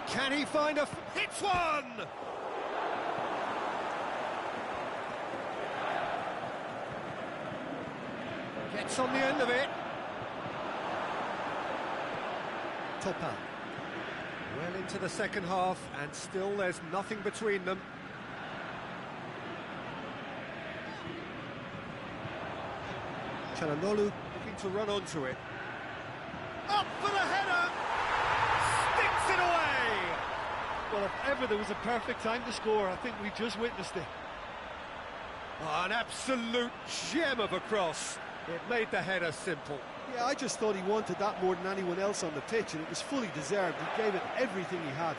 Can he find a... Hits one! Gets on the end of it. Topa. Well into the second half, and still there's nothing between them. Çalhanoğlu looking to run onto it. Up for the header! Sticks it away! Well, if ever there was a perfect time to score, I think we just witnessed it. Oh, an absolute gem of a cross. It made the header simple. Yeah, I just thought he wanted that more than anyone else on the pitch, and it was fully deserved. He gave it everything he had.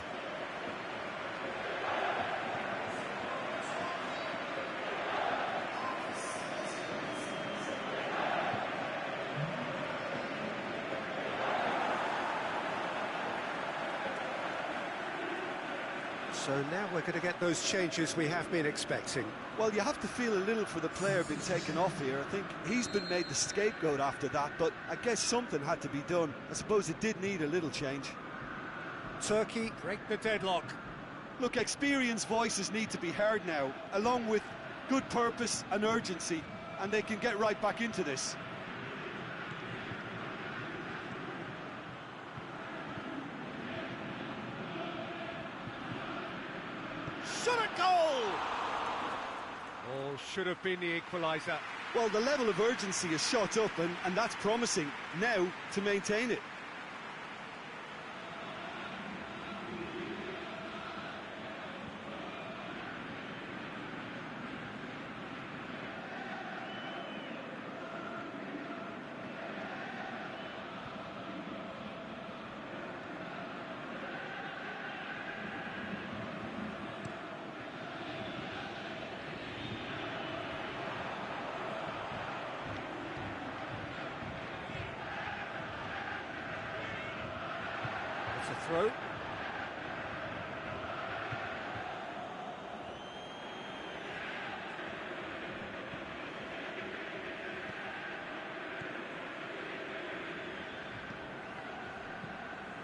So now we're going to get those changes we have been expecting. Well, you have to feel a little for the player being taken off here. I think he's been made the scapegoat after that, but I guess something had to be done. I suppose it did need a little change. Turkey break the deadlock. Look, experienced voices need to be heard now, along with good purpose and urgency, and they can get right back into this. Shot a goal! Oh, should have been the equaliser. Well, the level of urgency is shot up, and that's promising. Now to maintain it. It's a throw.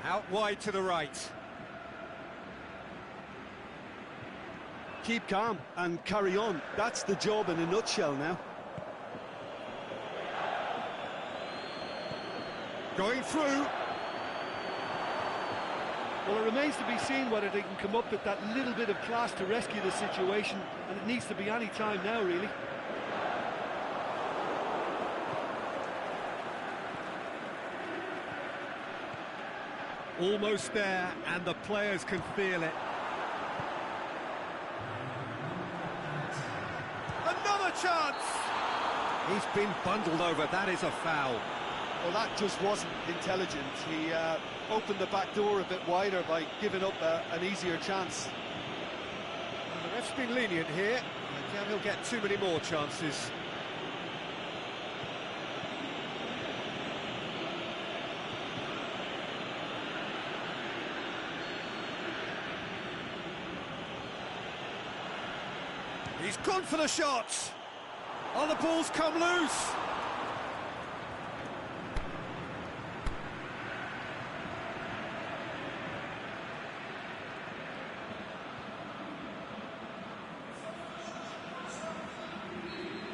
Out wide to the right. Keep calm and carry on. That's the job in a nutshell now. Going through. Well, it remains to be seen whether they can come up with that little bit of class to rescue the situation, and it needs to be any time now, really. Almost there, and the players can feel it. Another chance! He's been bundled over, that is a foul. Well, that just wasn't intelligent. He opened the back door a bit wider by giving up an easier chance. And the ref's been lenient here. I doubt he'll get too many more chances. He's gone for the shot. Oh, the ball's come loose.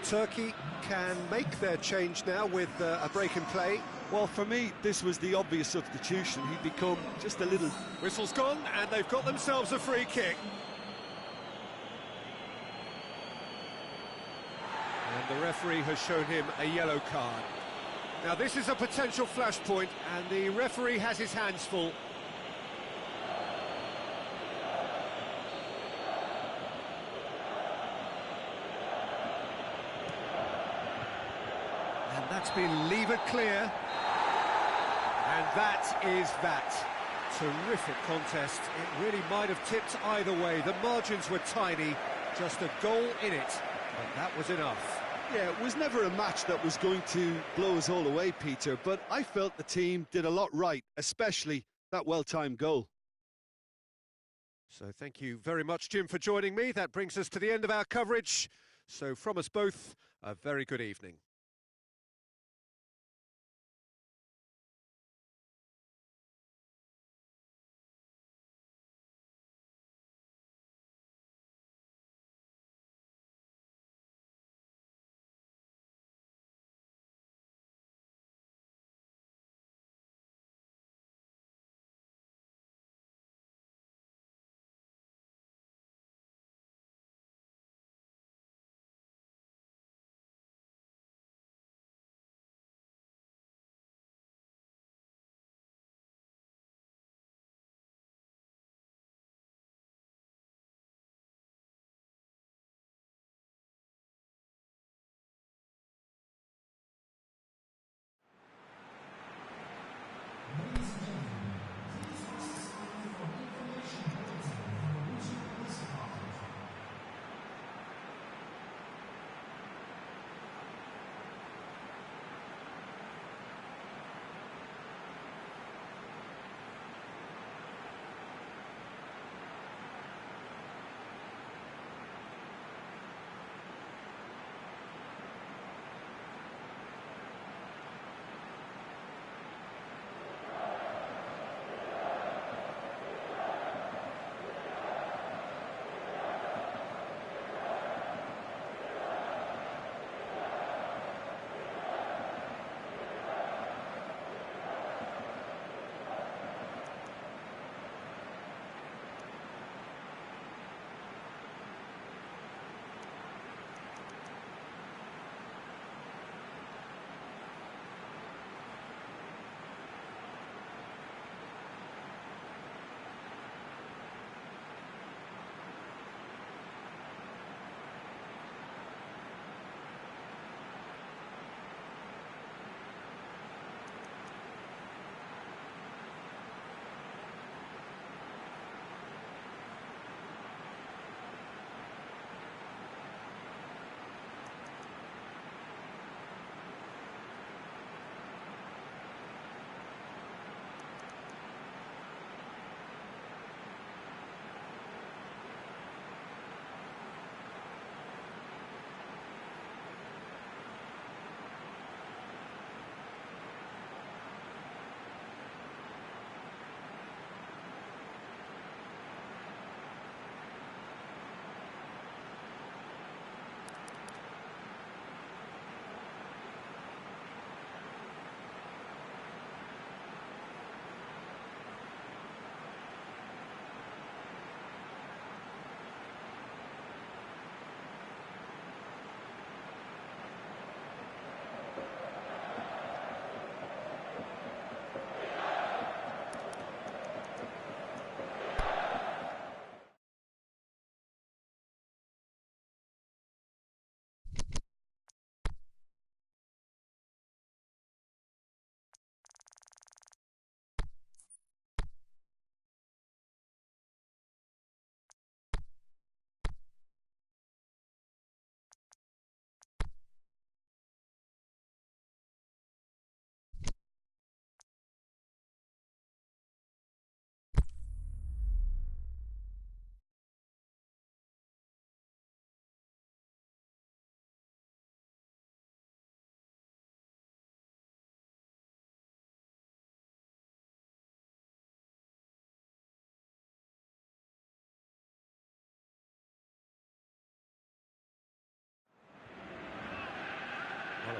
Turkey can make their change now with a break in play. Well, for me, this was the obvious substitution. He'd become just a little... Whistle's gone, and they've got themselves a free kick. And the referee has shown him a yellow card. Now, this is a potential flashpoint, and the referee has his hands full. And that's been levered clear. And that is that. Terrific contest. It really might have tipped either way. The margins were tiny, just a goal in it, but that was enough. Yeah, it was never a match that was going to blow us all away, Peter, but I felt the team did a lot right, especially that well-timed goal. So thank you very much, Jim, for joining me. That brings us to the end of our coverage. So from us both, a very good evening.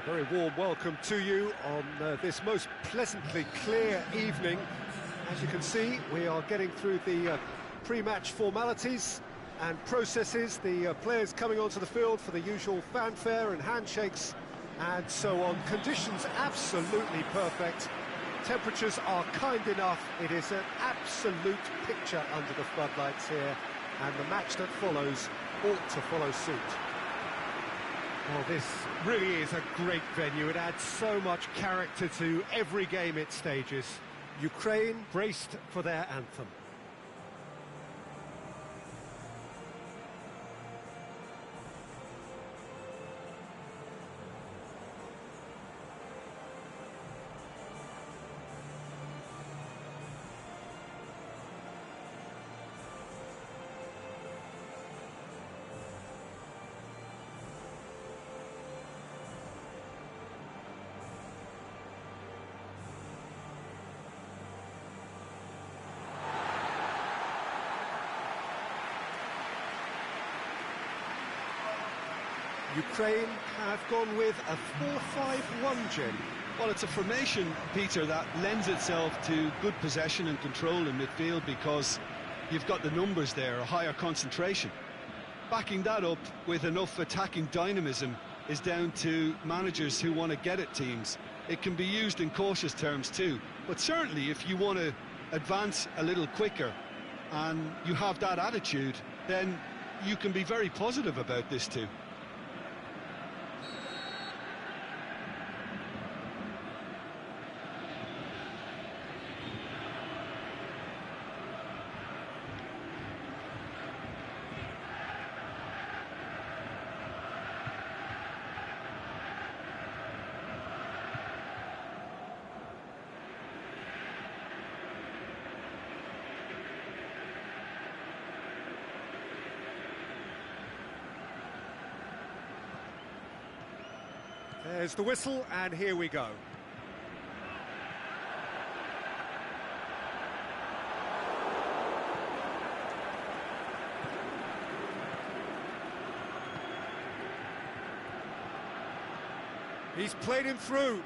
Very warm welcome to you on this most pleasantly clear evening. As you can see, we are getting through the pre-match formalities and processes, the players coming onto the field for the usual fanfare and handshakes and so on. Conditions absolutely perfect. Temperatures are kind enough. It is an absolute picture under the floodlights here, and the match that follows ought to follow suit. Well, this really is a great venue. It adds so much character to every game it stages. Ukraine braced for their anthem. Ukraine have gone with a 4-5-1, Jim. Well, it's a formation, Peter, that lends itself to good possession and control in midfield because you've got the numbers there, a higher concentration. Backing that up with enough attacking dynamism is down to managers who want to get at teams. It can be used in cautious terms too, but certainly if you want to advance a little quicker and you have that attitude, then you can be very positive about this too. There's the whistle, and here we go. He's played him through.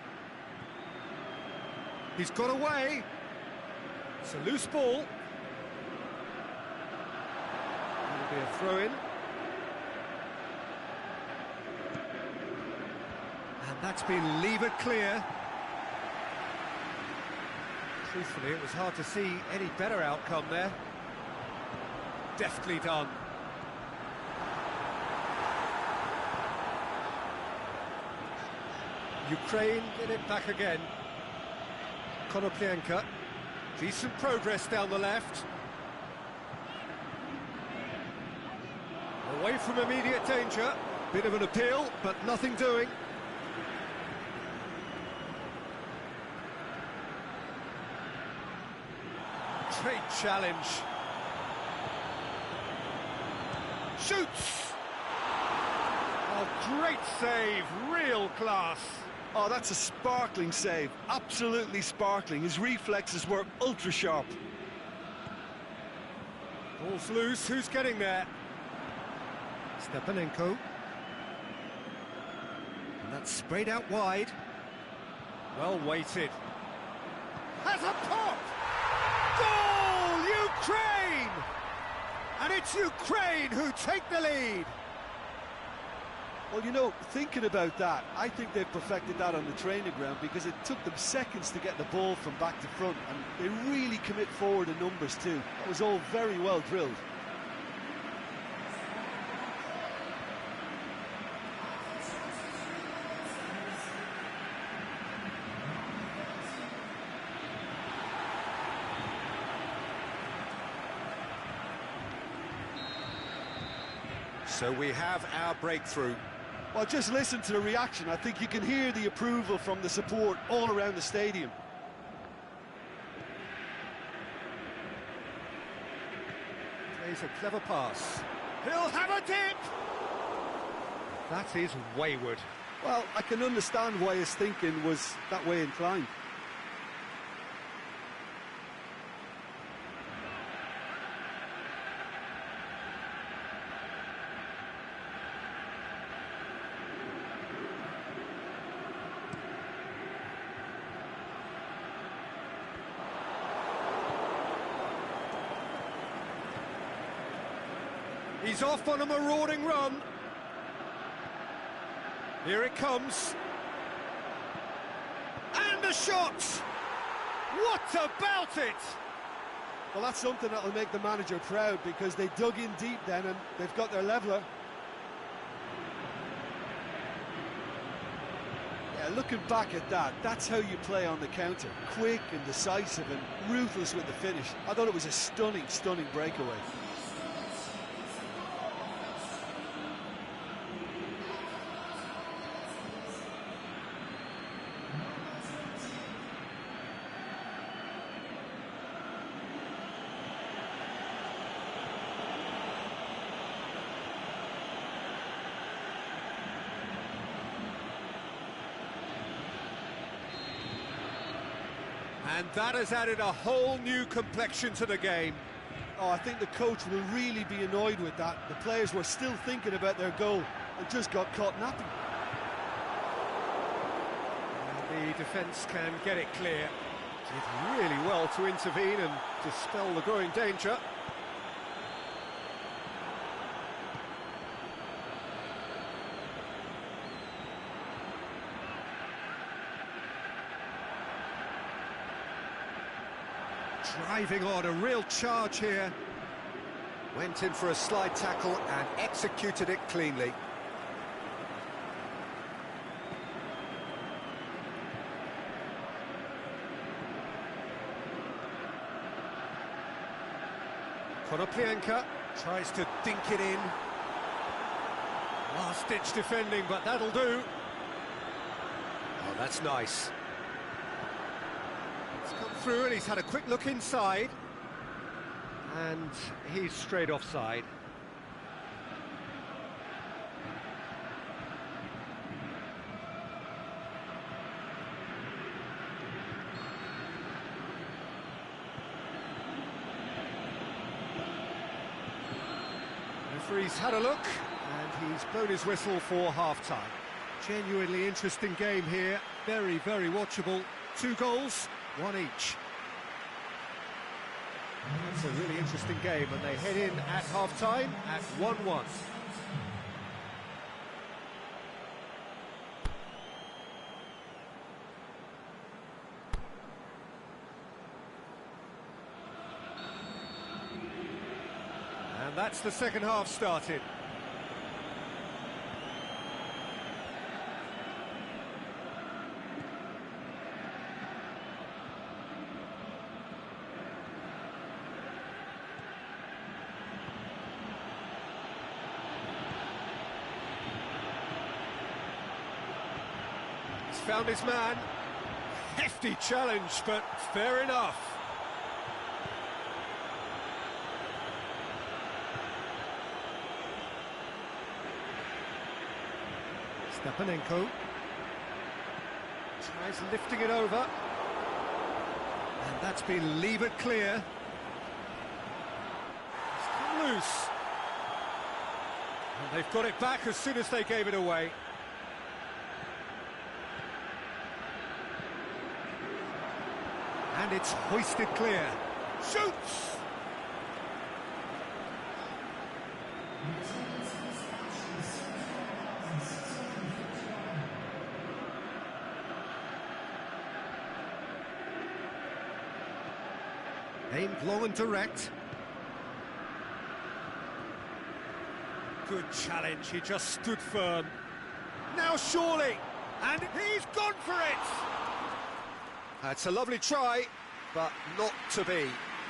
He's got away. It's a loose ball. It'll be a throw-in. That's been levered clear. Truthfully, it was hard to see any better outcome there. Deftly done. Ukraine get it back again. Konoplyanka. Decent progress down the left. Away from immediate danger. Bit of an appeal, but nothing doing. Great challenge. Shoots! Oh, great save, real class. Oh, that's a sparkling save, absolutely sparkling. His reflexes were ultra sharp. Ball's loose, who's getting there? Stepanenko. And that's sprayed out wide. Well weighted. Has a pop! Goal, Ukraine! And it's Ukraine who take the lead. Well, you know, thinking about that, I think they've perfected that on the training ground because it took them seconds to get the ball from back to front, and they really commit forward in numbers too. That was all very well drilled. So we have our breakthrough. Well, just listen to the reaction. I think you can hear the approval from the support all around the stadium. Plays a clever pass. He'll have a dip! That is wayward. Well, I can understand why his thinking was that way inclined. He's off on a marauding run. Here it comes. And the shot! What about it? Well, that's something that'll make the manager proud, because they dug in deep then and they've got their leveller. Yeah, looking back at that, that's how you play on the counter. Quick and decisive and ruthless with the finish. I thought it was a stunning, stunning breakaway. And that has added a whole new complexion to the game. Oh, I think the coach will really be annoyed with that. The players were still thinking about their goal and just got caught napping. And the defence can get it clear. Did really well to intervene and dispel the growing danger. Driving on, a real charge here. Went in for a slide tackle and executed it cleanly. Konoplyanka tries to dink it in. Last-ditch defending, but that'll do. Oh, that's nice. Come through and he's had a quick look inside, and he's straight offside. Referee's had a look and he's blown his whistle for half-time. Genuinely interesting game here, very, very watchable. 2 goals. 1 each. That's a really interesting game, and they head in at half-time at 1-1. And that's the second half started. Found his man. Hefty challenge, but fair enough. Stepanenko tries lifting it over, and that's been levered clear. It's come loose, and they've got it back as soon as they gave it away. And it's hoisted clear. Shoots! Aimed long and direct. Good challenge, he just stood firm. Now surely! And he's gone for it! That's a lovely try, but not to be.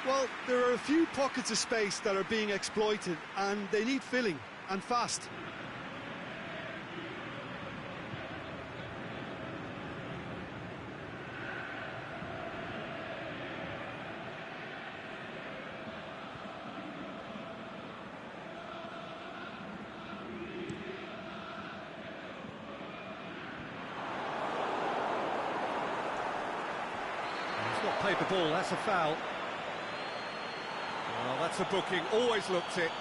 Well, there are a few pockets of space that are being exploited, and they need filling, and fast. Not played the ball, that's a foul. Well, that's a booking, always looked it.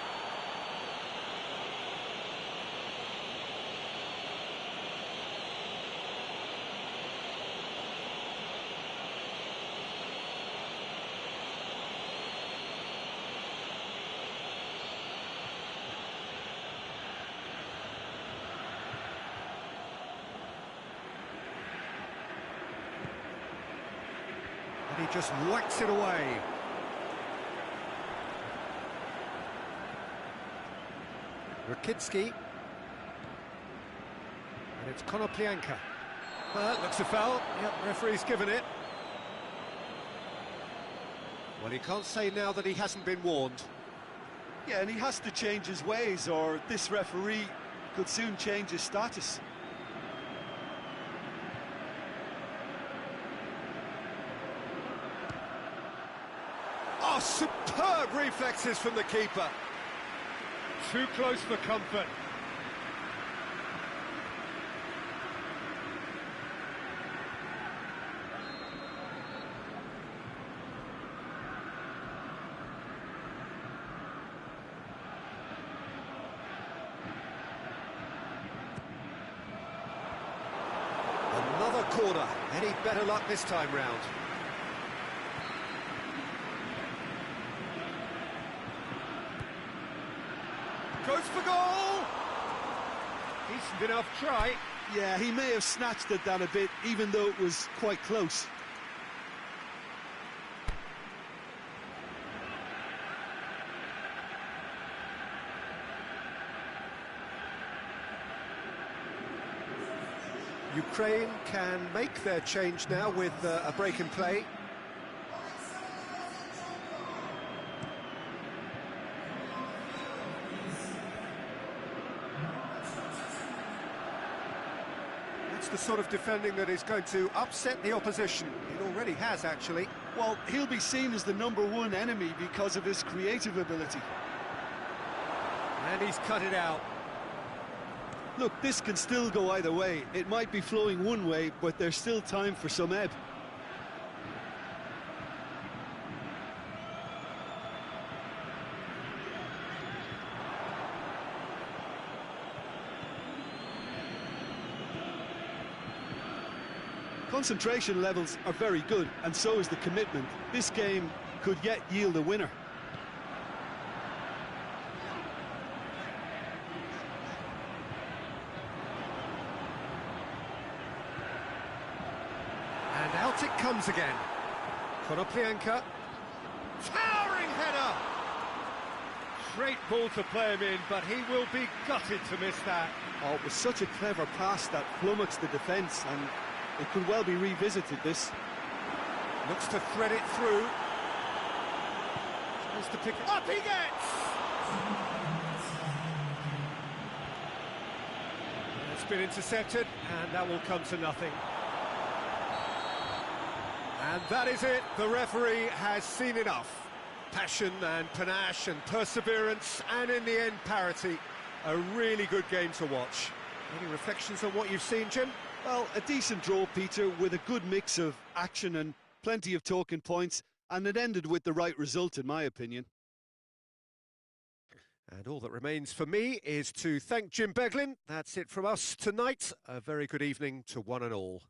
He just whacks it away. Rakitsky. And it's Konoplyanka. Well, that looks a foul. Yep, referee's given it. Well, he can't say now that he hasn't been warned. Yeah, and he has to change his ways, or this referee could soon change his status. Oh, superb reflexes from the keeper. Too close for comfort. Another corner. Any better luck this time round? Goes for goal! Decent enough try. Yeah, he may have snatched at that a bit, even though it was quite close. Ukraine can make their change now with a break in play. That's the sort of defending that is going to upset the opposition. It already has, actually. Well, he'll be seen as the #1 enemy because of his creative ability. And he's cut it out. Look, this can still go either way. It might be flowing one way, but there's still time for some ebb. Concentration levels are very good, and so is the commitment. This game could yet yield a winner. And out it comes again. Konoplyanka. Towering header! Great ball to play him in, but he will be gutted to miss that. Oh, it was such a clever pass that flummoxed the defence, and it could well be revisited, this. Looks to thread it through. Tries to pick it up, he gets! It's been intercepted, and that will come to nothing. And that is it. The referee has seen enough. Passion and panache and perseverance, and in the end, parity. A really good game to watch. Any reflections on what you've seen, Jim? Well, a decent draw, Peter, with a good mix of action and plenty of talking points, and it ended with the right result, in my opinion. And all that remains for me is to thank Jim Beglin. That's it from us tonight. A very good evening to one and all.